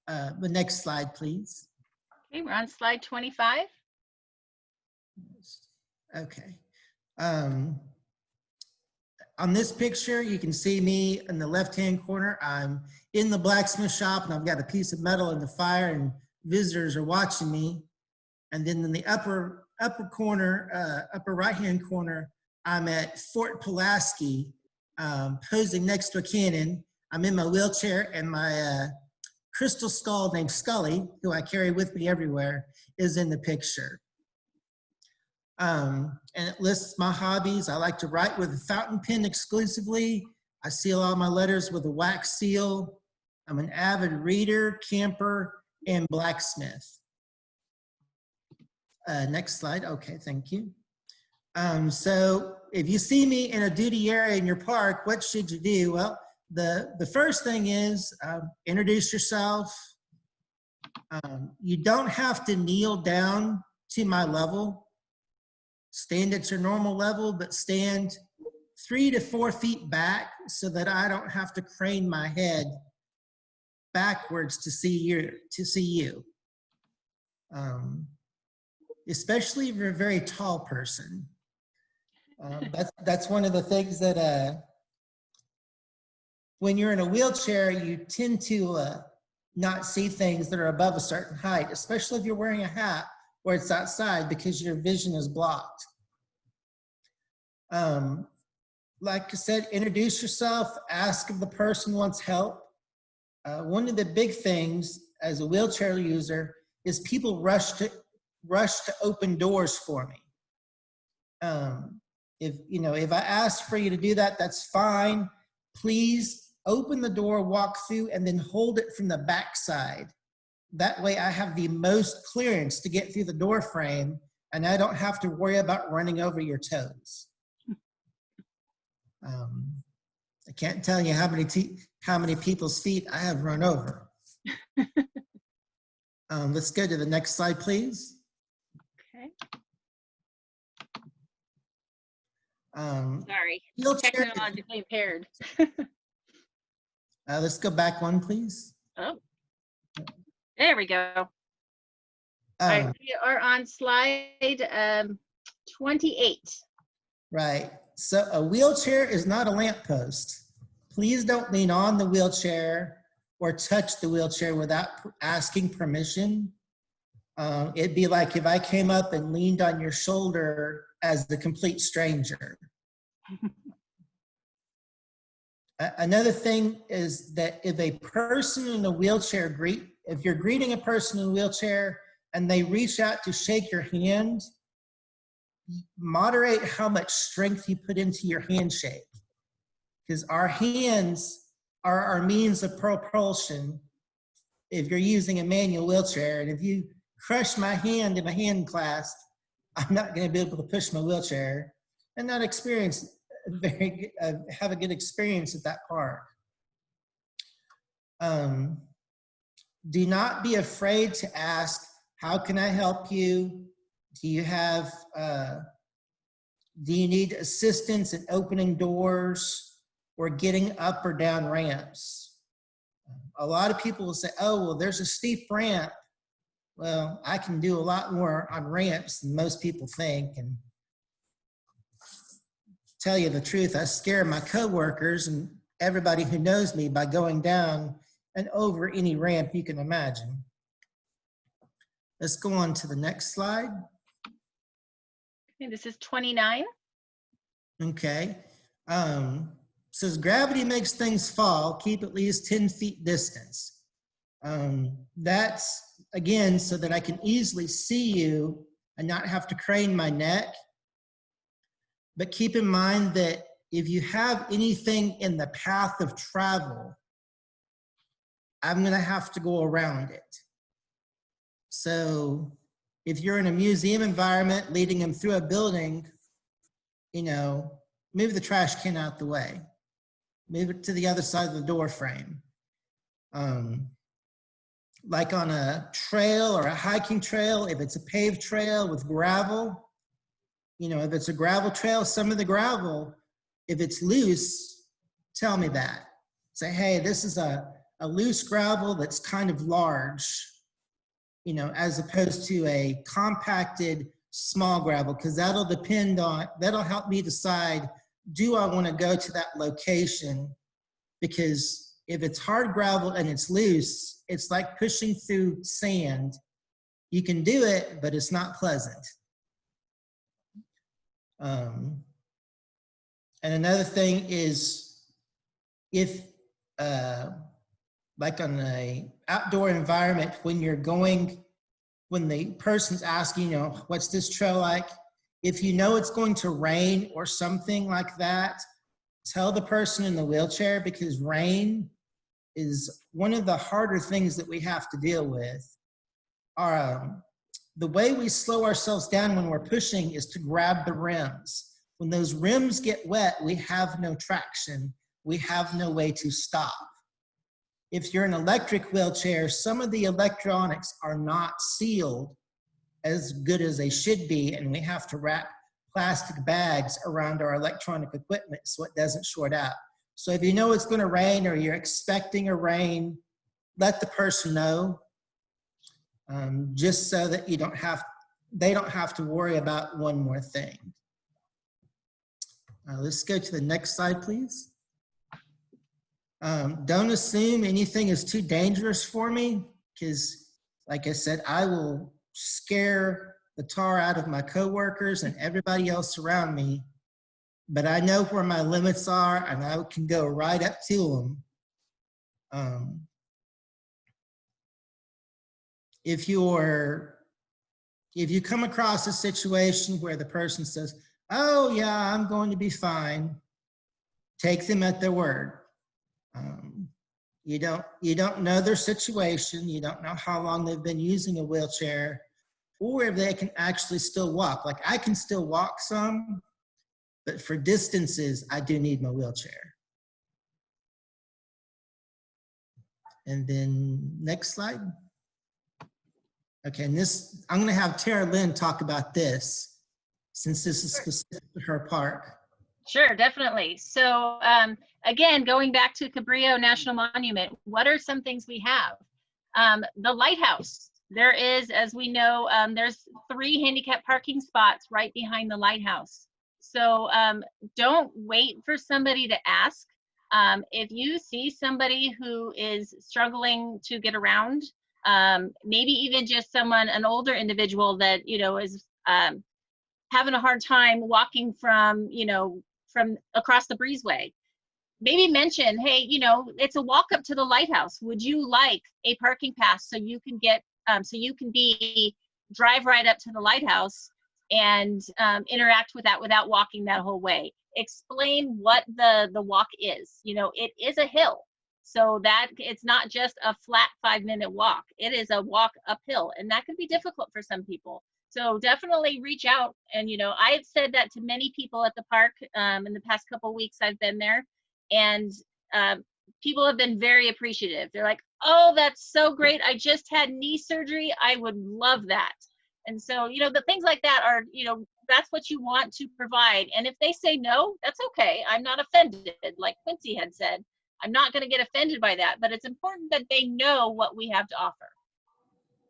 The next slide, please. Okay, we're on slide 25. Okay. On this picture, you can see me in the left-hand corner. I'm in the blacksmith shop and I've got a piece of metal in the fire and visitors are watching me. And then in the upper corner, upper right-hand corner, I'm at Fort Pulaski, posing next to a cannon. I'm in my wheelchair and my crystal skull named Scully, who I carry with me everywhere, is in the picture. And it lists my hobbies. I like to write with a fountain pen exclusively. I seal all my letters with a wax seal. I'm an avid reader, camper, and blacksmith. Next slide. Okay, thank you. So if you see me in a duty area in your park, what should you do? Well, the first thing is introduce yourself. You don't have to kneel down to my level. Stand at your normal level, but stand 3 to 4 feet back so that I don't have to crane my head backwards to see you. Especially if you're a very tall person. That's one of the things that when you're in a wheelchair, you tend to not see things that are above a certain height, especially if you're wearing a hat or it's outside because your vision is blocked. Like I said, introduce yourself, ask if the person wants help. One of the big things as a wheelchair user is people rush to open doors for me. If I ask for you to do that, that's fine. Please open the door, walk through, and then hold it from the back side. That way I have the most clearance to get through the door frame and I don't have to worry about running over your toes. I can't tell you how many people's feet I have run over. Let's go to the next slide, please. Okay. Sorry. Sorry, technologically impaired. Let's go back one, please. Oh, there we go. All right, we are on slide 28. Right. So a wheelchair is not a lamppost. Please don't lean on the wheelchair or touch the wheelchair without asking permission. It'd be like if I came up and leaned on your shoulder as the complete stranger. Another thing is that if a person in a wheelchair if you're greeting a person in a wheelchair and they reach out to shake your hand, moderate how much strength you put into your handshake. Because our hands are our means of propulsion if you're using a manual wheelchair. And if you crush my hand in a hand clasp, I'm not going to be able to push my wheelchair and not have a good experience at that park. Do not be afraid to ask, how can I help you? Do you need assistance in opening doors or getting up or down ramps? A lot of people will say, oh, well, there's a steep ramp. Well, I can do a lot more on ramps than most people think. And tell you the truth, I scare my coworkers and everybody who knows me by going down and over any ramp you can imagine. Let's go on to the next slide. Okay, this is 29. Okay. Says gravity makes things fall, keep at least 10 feet distance. That's, again, so that I can easily see you and not have to crane my neck. But keep in mind that if you have anything in the path of travel, I'm gonna have to go around it. So if you're in a museum environment leading them through a building, move the trash can out the way. Move it to the other side of the door frame. like on a trail or a hiking trail, if it's a paved trail with gravel, you know, if it's a gravel trail, some of the gravel, if it's loose, tell me that. Say, hey, this is a loose gravel that's kind of large, you know, as opposed to a compacted small gravel, because that'll help me decide, do I want to go to that location? Because if it's hard gravel and it's loose, it's like pushing through sand. You can do it, but it's not pleasant. And another thing is, if like on an outdoor environment, when the person's asking, you know, what's this trail like? If you know it's going to rain or something like that, tell the person in the wheelchair, because rain is one of the harder things that we have to deal with. The way we slow ourselves down when we're pushing is to grab the rims. When those rims get wet, we have no traction. We have no way to stop. If you're an electric wheelchair, some of the electronics are not sealed as good as they should be, and we have to wrap plastic bags around our electronic equipment so it doesn't short out. So if you know it's going to rain or you're expecting a rain, let the person know, just so that they don't have to worry about one more thing. Let's go to the next slide, please. Don't assume anything is too dangerous for me, because like I said, I will scare the tar out of my coworkers and everybody else around me, but I know where my limits are and I can go right up to them. If you come across a situation where the person says, oh yeah, I'm going to be fine, take them at their word. You don't know their situation. You don't know how long they've been using a wheelchair, or if they can actually still walk. Like, I can still walk some, but for distances, I do need my wheelchair. And then next slide. Okay, and this, I'm gonna have Tara Lynn talk about this, since this is specific to her park. Sure, definitely. So again, going back to Cabrillo National Monument, what are some things we have? The lighthouse. There is, as we know, there's 3 handicap parking spots right behind the lighthouse. So don't wait for somebody to ask. If you see somebody who is struggling to get around, maybe even just an older individual that, you know, is having a hard time walking from across the breezeway, maybe mention, hey, you know, it's a walk up to the lighthouse. Would you like a parking pass so you can get, drive right up to the lighthouse and interact with that without walking that whole way? Explain what the walk is. You know, it is a hill, so that it's not just a flat 5-minute walk. It is a walk uphill, and that can be difficult for some people. So definitely reach out. And, you know, I've said that to many people at the park in the past couple of weeks I've been there, and people have been very appreciative. They're like, oh, that's so great. I just had knee surgery. I would love that. And so, you know, the things like that are, you know, that's what you want to provide. And if they say no, that's okay. I'm not offended. Like Quincy had said, I'm not going to get offended by that, but it's important that they know what we have to offer.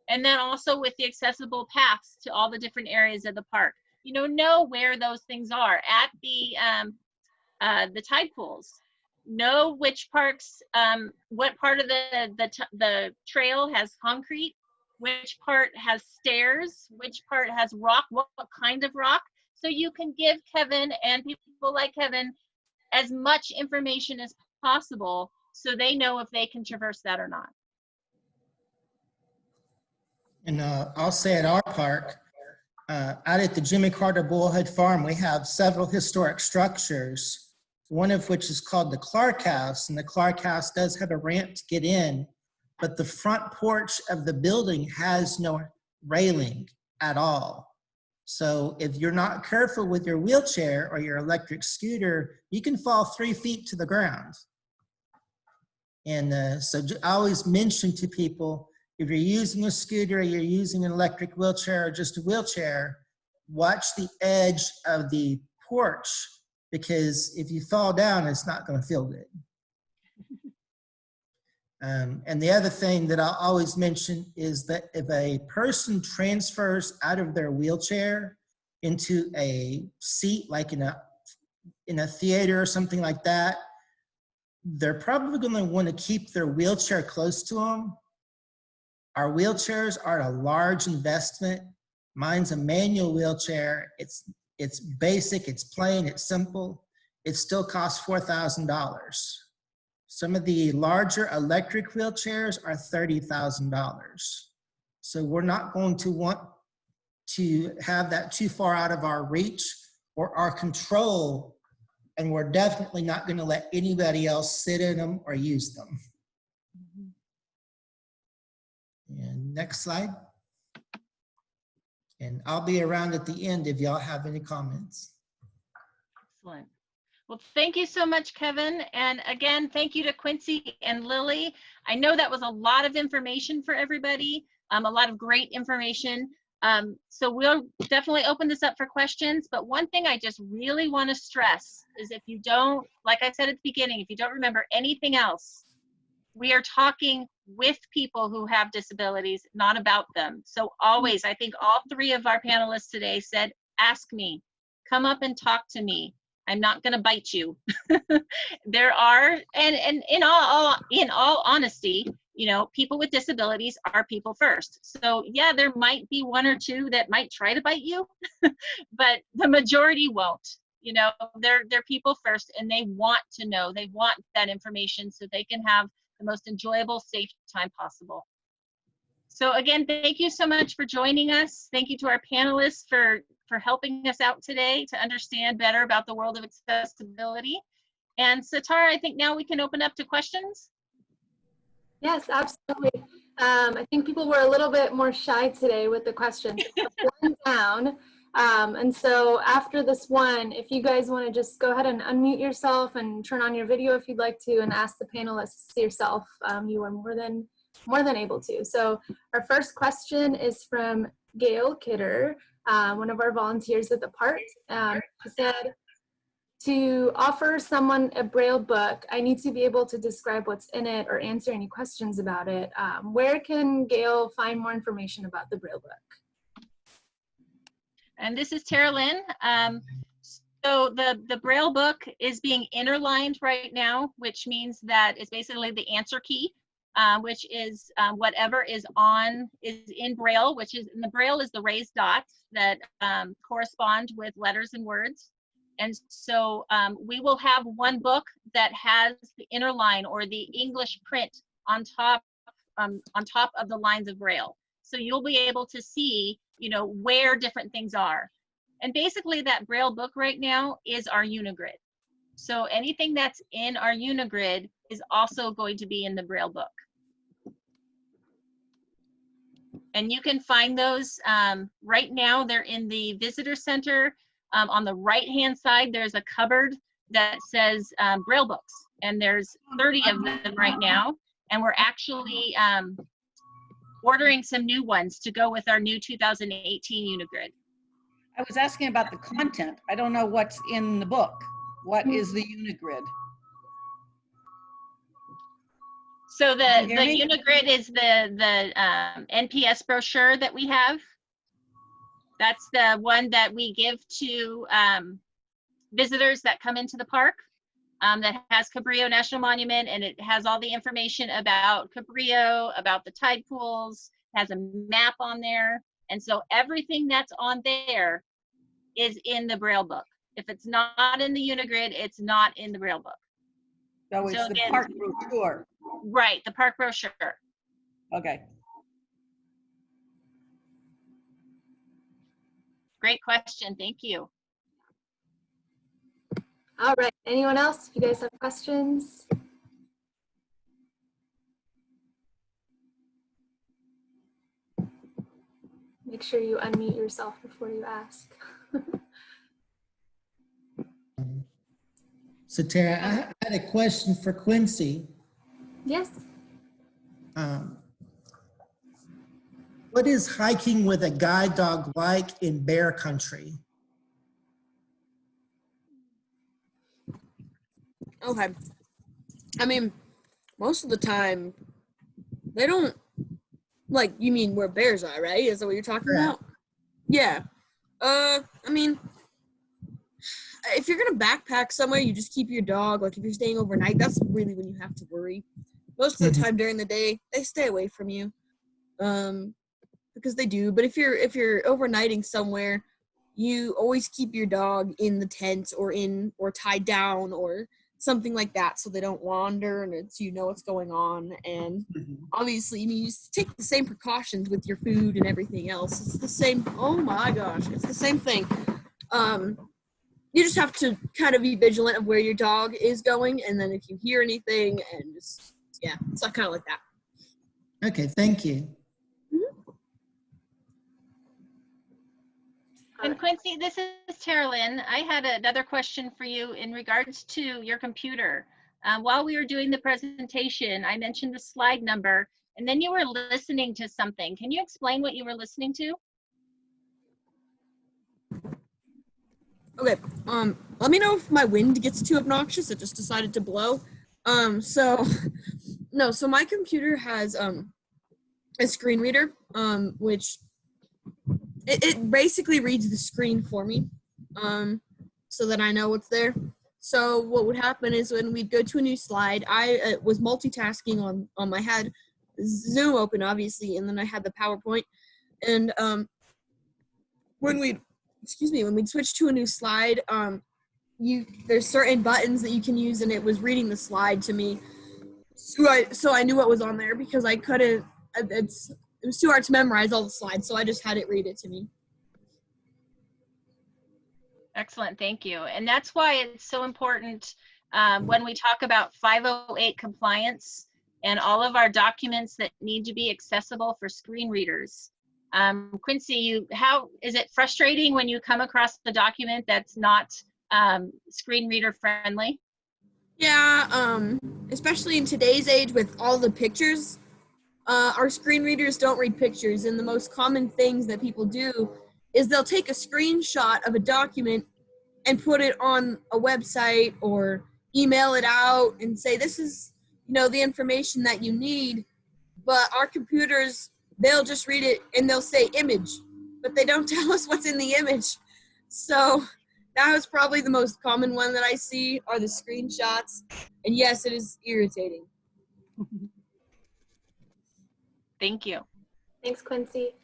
And then also with the accessible paths to all the different areas of the park, you know where those things are at the tide pools. Know which parks, what part of the trail has concrete, which part has stairs, which part has rock, what kind of rock. So you can give Kevin and people like Kevin as much information as possible so they know if they can traverse that or not. And I'll say at our park, out at the Jimmy Carter Bullhead Farm, we have several historic structures, one of which is called the Clark House. And the Clark House does have a ramp to get in, but the front porch of the building has no railing at all. So if you're not careful with your wheelchair or your electric scooter, you can fall 3 feet to the ground. And so I always mention to people, if you're using a scooter, you're using an electric wheelchair or just a wheelchair, watch the edge of the porch, because if you fall down, it's not going to feel good. And the other thing that I'll always mention is that if a person transfers out of their wheelchair into a seat, like in a theater or something like that, they're probably going to want to keep their wheelchair close to them. Our wheelchairs are a large investment. Mine's a manual wheelchair. It's basic, it's plain, it's simple. It still costs $4,000. Some of the larger electric wheelchairs are $30,000. So we're not going to want to have that too far out of our reach or our control, and we're definitely not going to let anybody else sit in them or use them. And next slide. And I'll be around at the end if y'all have any comments. Excellent. Well, thank you so much, Kevin. And again, thank you to Quincy and Lily. I know that was a lot of information for everybody, a lot of great information. So we'll definitely open this up for questions. But one thing I just really want to stress is, if you don't, like I said at the beginning, if you don't remember anything else, we are talking with people who have disabilities, not about them. So always, I think all three of our panelists today said, ask me, come up and talk to me. I'm not going to bite you. There are, and in all honesty, you know, people with disabilities are people first. So yeah, there might be one or two that might try to bite you, but the majority won't. You know, they're people first, and they want to know, they want that information so they can have the most enjoyable, safe time possible. So again, thank you so much for joining us. Thank you to our panelists for helping us out today to understand better about the world of accessibility. And Satara, I think now we can open up to questions. Yes, absolutely. I think people were a little bit more shy today with the questions. One down. And so after this one, if you guys want to just go ahead and unmute yourself and turn on your video if you'd like to, and ask the panelists yourself, you are more than able to. So our first question is from Gail Kidder, one of our volunteers at the park. She said, to offer someone a Braille book, I need to be able to describe what's in it or answer any questions about it. Where can Gail find more information about the Braille book? And this is Tara Lynn. So the Braille book is being interlined right now, which means that it's basically the answer key, which is whatever is in Braille, which is, in the Braille is the raised dots that correspond with letters and words. And so we will have one book that has the inner line or the English print on top of the lines of Braille. So you'll be able to see, you know, where different things are. And basically that Braille book right now is our Unigrid. So anything that's in our Unigrid is also going to be in the Braille book. And you can find those right now. They're in the visitor center. On the right-hand side, there's a cupboard that says Braille books, and there's 30 of them right now. And we're actually ordering some new ones to go with our new 2018 Unigrid. I was asking about the content. I don't know what's in the book. What is the Unigrid? So the Can you hear me? Unigrid is the NPS brochure that we have. That's the one that we give to visitors that come into the park, that has Cabrillo National Monument, and it has all the information about Cabrillo, about the tide pools, has a map on there. And so everything that's on there is in the Braille book. If it's not in the Unigrid, it's not in the Braille book. So it's the again, park brochure. Right, the park brochure. Okay. Great question, thank you. All right, anyone else? If you guys have questions? Make sure you unmute yourself before you ask. So Tara, I had a question for Quincy. Yes. What is hiking with a guide dog like in bear country? Okay. I mean, most of the time, they don't, like, you mean where bears are, right? Is that what you're talking Yeah. about? Yeah. I mean, if you're gonna backpack somewhere, you just keep your dog. Like, if you're staying overnight, that's really when you have to worry. Most of the time during the day, they stay away from you, because they do. But if you're overnighting somewhere, you always keep your dog in the tent or tied down or something like that, so they don't wander and so you know what's going on. And obviously, I mean, you just take the same precautions with your food and everything else. It's the same. Oh my gosh, it's the same thing. You just have to kind of be vigilant of where your dog is going, and then if you hear anything, and just, yeah, it's kind of like that. Okay, thank you. And Quincy, this is Tara Lynn. I had another question for you in regards to your computer. While we were doing the presentation, I mentioned the slide number, and then you were listening to something. Can you explain what you were listening to? Okay, let me know if my wind gets too obnoxious. It just decided to blow. So my computer has a screen reader, which it basically reads the screen for me, so that I know what's there. So what would happen is when we'd go to a new slide, I was multitasking on I had Zoom open, obviously, and then I had the PowerPoint. And when we'd switch to a new slide, there's certain buttons that you can use, and it was reading the slide to me. So I knew what was on there because I couldn't. It was too hard to memorize all the slides, so I just had it read it to me. Excellent, thank you. And that's why it's so important when we talk about 508 compliance and all of our documents that need to be accessible for screen readers. Quincy, how is it frustrating when you come across the document that's not screen reader friendly? Yeah, especially in today's age with all the pictures. Our screen readers don't read pictures, and the most common things that people do is they'll take a screenshot of a document and put it on a website or email it out and say, this is, the information that you need. But our computers, they'll just read it and they'll say image, but they don't tell us what's in the image. So that was probably the most common one that I see are the screenshots. And yes, it is irritating. Thank you. Thanks, Quincy.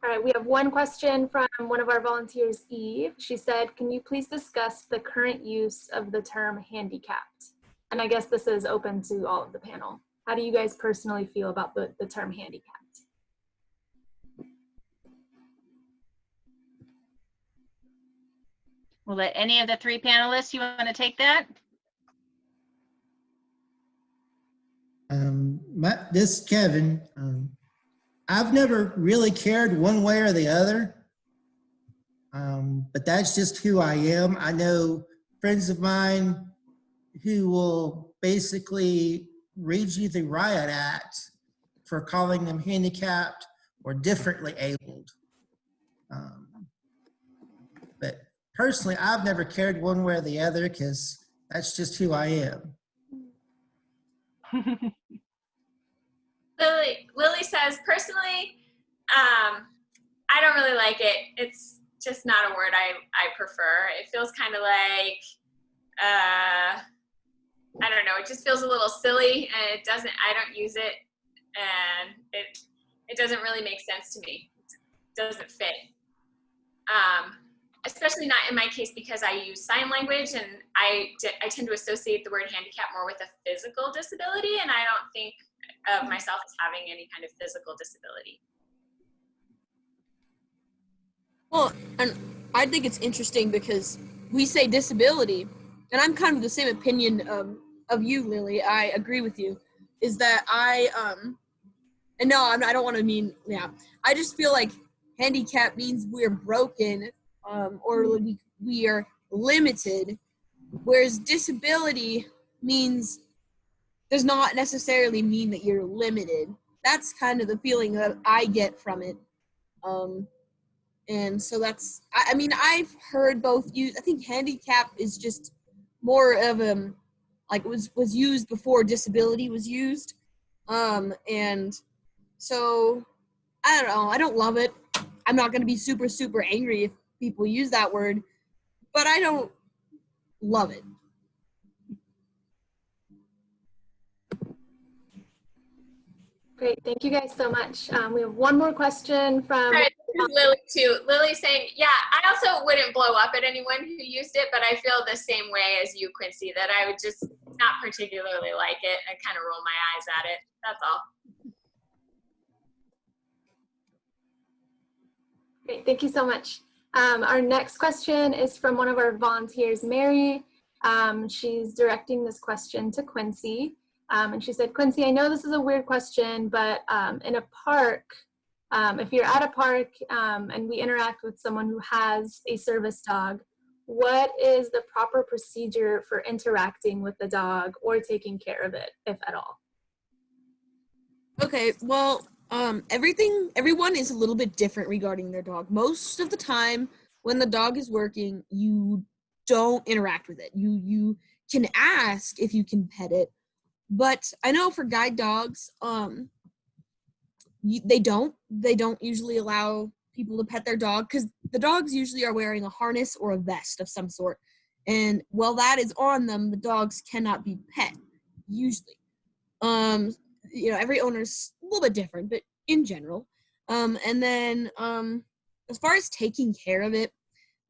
All right, we have one question from one of our volunteers, Eve. She said, can you please discuss the current use of the term handicapped? And I guess this is open to all of the panel. How do you guys personally feel about the term handicapped? Will let any of the three panelists, you want to take that? This is Kevin. I've never really cared one way or the other, but that's just who I am. I know friends of mine who will basically read you the riot act for calling them handicapped or differently abled. But personally, I've never cared one way or the other because that's just who I am. Lily says, personally, I don't really like it. It's just not a word I prefer. It feels kind of like, I don't know, it just feels a little silly, and I don't use it, and it doesn't really make sense to me. It doesn't fit. Especially not in my case because I use sign language, and I tend to associate the word handicap more with a physical disability, and I don't think of myself as having any kind of physical disability. Well, and I think it's interesting because we say disability, and I'm kind of the same opinion of you, Lily. I agree with you. Is that and no, I don't want to mean, yeah. I just feel like handicap means we're broken, or we are limited, whereas disability does not necessarily mean that you're limited. That's kind of the feeling that I get from it. And so that's, I mean, I've heard both use. I think handicap is just more of like was used before disability was used. And so I don't know. I don't love it. I'm not going to be super, super angry if people use that word, but I don't love it. Great, thank you guys so much. We have one more question from. All right, this is Lily too. Lily's saying, yeah, I also wouldn't blow up at anyone who used it, but I feel the same way as you, Quincy, that I would just not particularly like it. I kind of roll my eyes at it. That's all. Great, thank you so much. Our next question is from one of our volunteers, Mary. She's directing this question to Quincy. And she said, Quincy, I know this is a weird question, but in a park, if you're at a park and we interact with someone who has a service dog, what is the proper procedure for interacting with the dog or taking care of it, if at all? Okay, well, everyone is a little bit different regarding their dog. Most of the time, when the dog is working, you don't interact with it. You can ask if you can pet it, but I know for guide dogs, they don't usually allow people to pet their dog because the dogs usually are wearing a harness or a vest of some sort, and while that is on them, the dogs cannot be pet usually. You know, every owner's a little bit different, but in general. And then as far as taking care of it,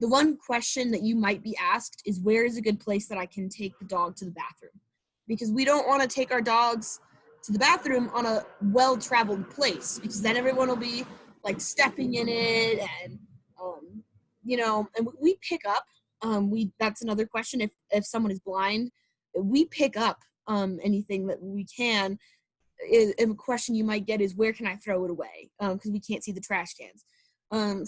the one question that you might be asked is, where is a good place that I can take the dog to the bathroom? Because we don't want to take our dogs to the bathroom on a well-traveled place, because then everyone will be like stepping in it, and you know, and we pick up. That's another question. If someone is blind, we pick up anything that we can. A question you might get is, where can I throw it away? Because we can't see the trash cans.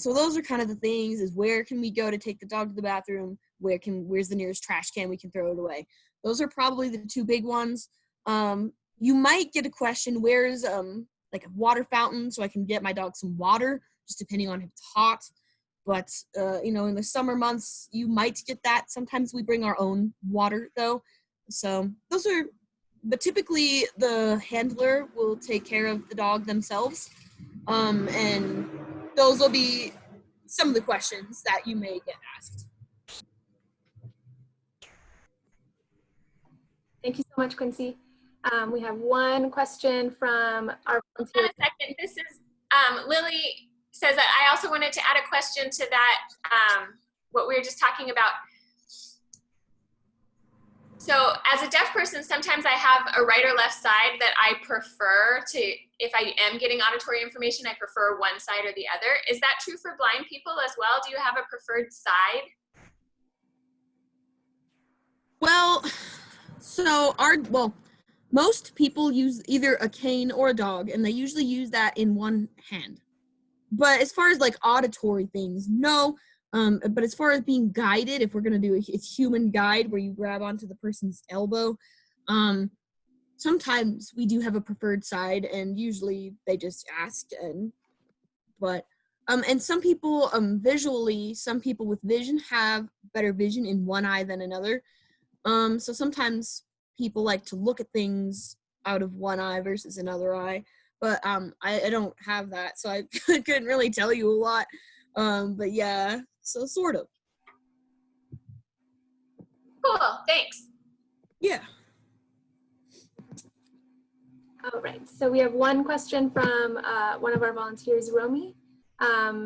So those are kind of the things, is where can we go to take the dog to the bathroom? Where's the nearest trash can we can throw it away? Those are probably the two big ones. You might get a question, where's like a water fountain so I can get my dog some water, just depending on if it's hot. But you know, in the summer months, you might get that. Sometimes we bring our own water though. So those are, but typically the handler will take care of the dog themselves. And those will be some of the questions that you may get asked. Thank you so much, Quincy. We have one question from our Hold volunteer. on a second. This is Lily says that I also wanted to add a question to that, what we were just talking about. So as a deaf person, sometimes I have a right or left side that I prefer to, if I am getting auditory information, I prefer one side or the other. Is that true for blind people as well? Do you have a preferred side? Well, so most people use either a cane or a dog, and they usually use that in one hand. But as far as like auditory things, no. But as far as being guided, if we're gonna do it's human guide where you grab onto the person's elbow, sometimes we do have a preferred side, and usually they just ask. And some people visually, some people with vision have better vision in one eye than another. So sometimes people like to look at things out of one eye versus another eye. But I don't have that, so I couldn't really tell you a lot. But yeah, so sort of. Cool, thanks. Yeah. All right, so we have one question from one of our volunteers, Romy. I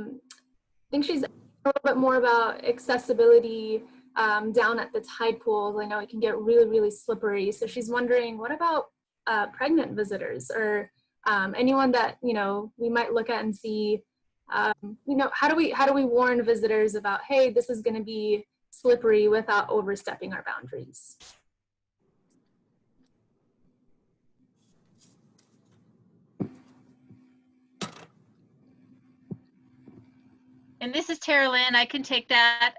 think she's a little bit more about accessibility down at the tide pools. I know it can get really, really slippery. So she's wondering, what about pregnant visitors or anyone that, you know, we might look at and see, you know, how do we warn visitors about, hey, this is going to be slippery without overstepping our boundaries? And this is Tara Lynn. I can take that.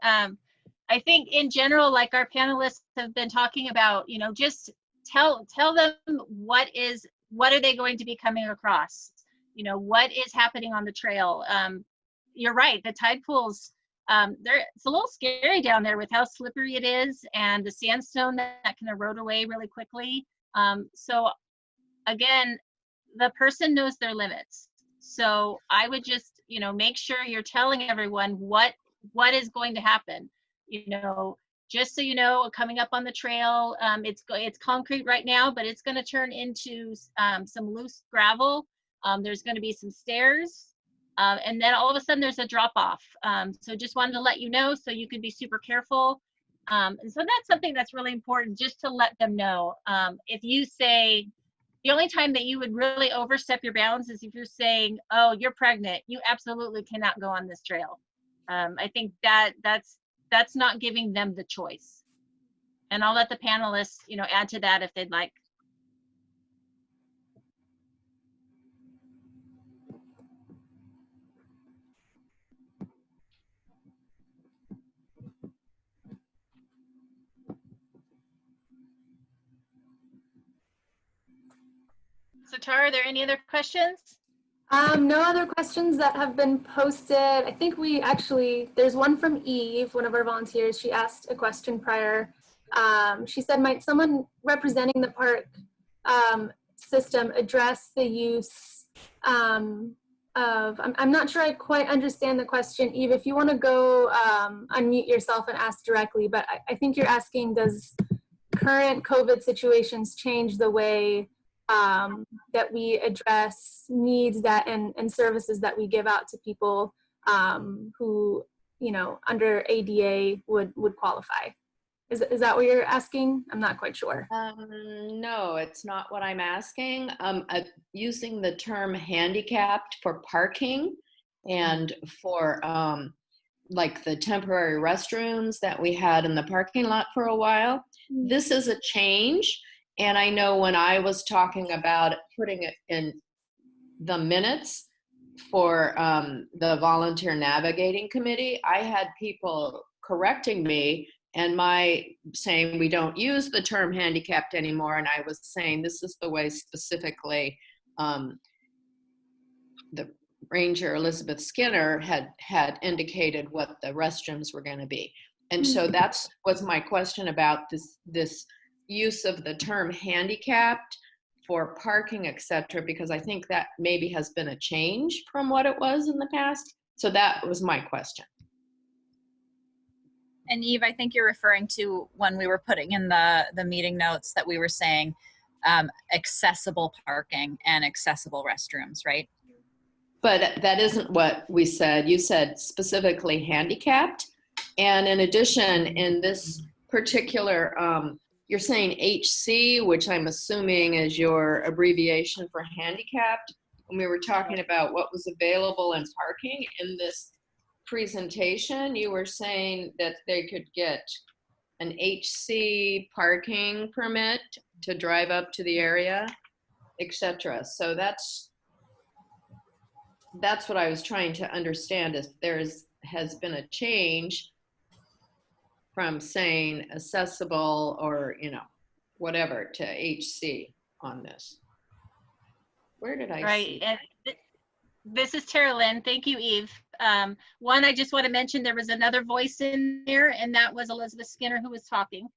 I think in general, like our panelists have been talking about, you know, just tell them what are they going to be coming across? You know, what is happening on the trail? you're right, the tide pools, it's a little scary down there with how slippery it is and the sandstone that can erode away really quickly. So again, the person knows their limits. So I would just, make sure you're telling everyone what is going to happen. Just so you know, coming up on the trail, it's concrete right now, but it's going to turn into some loose gravel. There's going to be some stairs, and then all of a sudden there's a drop off. So just wanted to let you know so you could be super careful. And so that's something that's really important, just to let them know. If you say, the only time that you would really overstep your bounds is if you're saying, oh, you're pregnant, you absolutely cannot go on this trail. I think that's not giving them the choice. And I'll let the panelists, add to that if they'd like. So Tara, are there any other questions? No other questions that have been posted. I think there's one from Eve, one of our volunteers. She asked a question prior. She said, might someone representing the park system address the use I'm not sure I quite understand the question, Eve. If you want to go unmute yourself and ask directly, but I think you're asking, does current COVID situations change the way that we address needs and services that we give out to people who, under ADA would qualify? Is that what you're asking? I'm not quite sure. No, it's not what I'm asking. Using the term handicapped for parking and for like the temporary restrooms that we had in the parking lot for a while. This is a change. And I know when I was talking about putting it in the minutes for the volunteer navigating committee, I had people correcting me and my saying we don't use the term handicapped anymore. And I was saying this is the way specifically the Ranger Elizabeth Skinner had indicated what the restrooms were going to be. And so that's was my question about this use of the term handicapped for parking, etc., because I think that maybe has been a change from what it was in the past. So that was my question. And Eve, I think you're referring to when we were putting in the meeting notes that we were saying accessible parking and accessible restrooms, right? But that isn't what we said. You said specifically handicapped. And in addition, in this particular, you're saying HC, which I'm assuming is your abbreviation for handicapped. When we were talking about what was available in parking in this presentation, you were saying that they could get an HC parking permit to drive up to the area, etc. So that's what I was trying to understand, is has been a change from saying accessible or whatever to HC on this. Where did I see? And this is Tara Lynn. Thank you, Eve. One, I just want to mention there was another voice in there, and that was Elizabeth Skinner who was talking.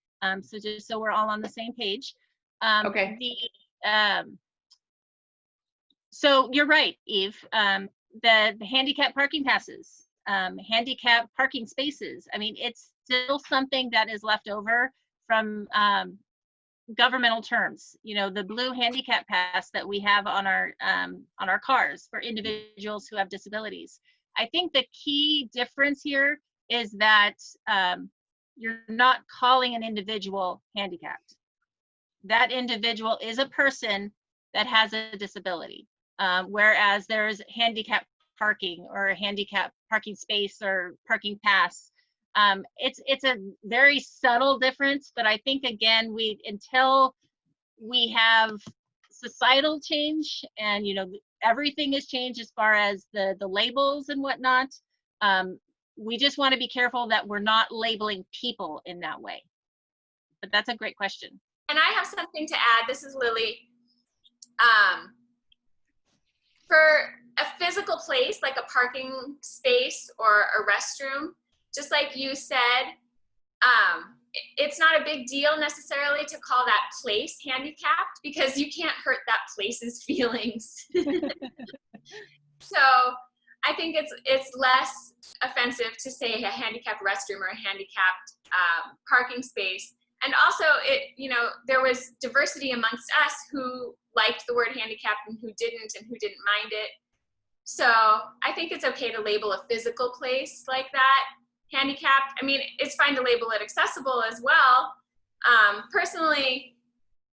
So just so we're all on the same page. Okay. So you're right, Eve. The handicap parking passes, handicap parking spaces. I mean, it's still something that is left over from governmental terms. The blue handicap pass that we have on our cars for individuals who have disabilities. I think the key difference here is that you're not calling an individual handicapped. That individual is a person that has a disability. Whereas there's handicap parking or a handicap parking space or parking pass. It's a very subtle difference, but I think again, until we have societal change and everything has changed as far as the labels and whatnot, we just want to be careful that we're not labeling people in that way. But that's a great question. And I have something to add. This is Lily. for a physical place like a parking space or a restroom, just like you said, it's not a big deal necessarily to call that place handicapped because you can't hurt that place's feelings. So I think it's less offensive to say a handicapped restroom or a handicapped parking space. And also, there was diversity amongst us who liked the word handicapped and who didn't mind it. So I think it's okay to label a physical place like that handicapped. I mean, it's fine to label it accessible as well. Personally,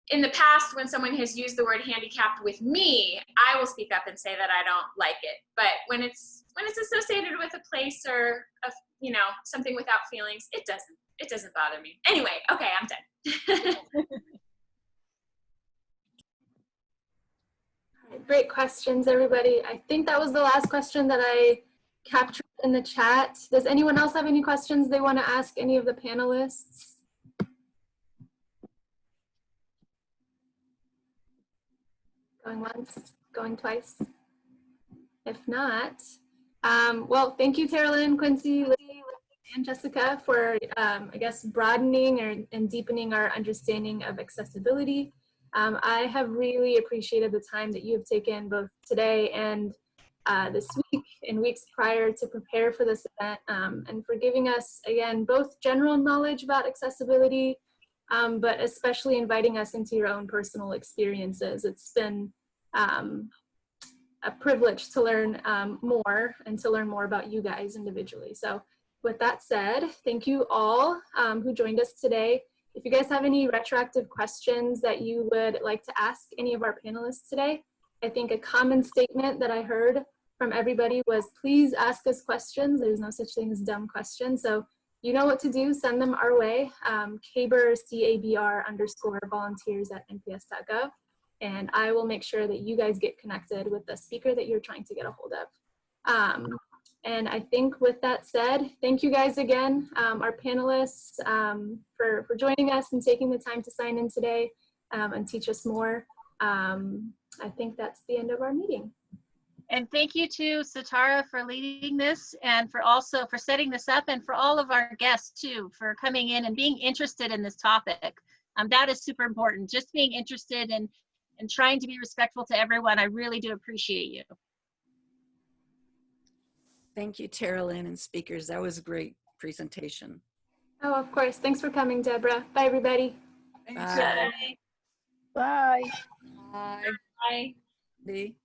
in the past, when someone has used the word handicapped with me, I will speak up and say that I don't like it. But when it's associated with a place or something without feelings, it doesn't bother me. Anyway, okay, I'm done. Great questions, everybody. I think that was the last question that I captured in the chat. Does anyone else have any questions they want to ask any of the panelists? Going once, going twice. If not, well, thank you, Tara Lynn, Quincy, Lily, and Jessica for, I guess, broadening and deepening our understanding of accessibility. I have really appreciated the time that you have taken both today and this week and weeks prior to prepare for this event, and for giving us, again, both general knowledge about accessibility, but especially inviting us into your own personal experiences. It's been a privilege to learn more and to learn more about you guys individually. So with that said, thank you all who joined us today. If you guys have any retroactive questions that you would like to ask any of our panelists today, I think a common statement that I heard from everybody was, please ask us questions. There's no such thing as dumb questions. So you know what to do, send them our way, CABR, CABR_volunteers@nps.gov. And I will make sure that you guys get connected with the speaker that you're trying to get a hold of. And I think with that said, thank you guys again, our panelists, for joining us and taking the time to sign in today and teach us more. I think that's the end of our meeting. And thank you to Satara for leading this and for also for setting this up, and for all of our guests too, for coming in and being interested in this topic. That is super important. Just being interested and trying to be respectful to everyone. I really do appreciate you. Thank you, Tara Lynn and speakers. That was a great presentation. Oh, of course. Thanks for coming, Deborah. Bye, everybody. Bye. Bye. Bye. Bye. Bye. Lee.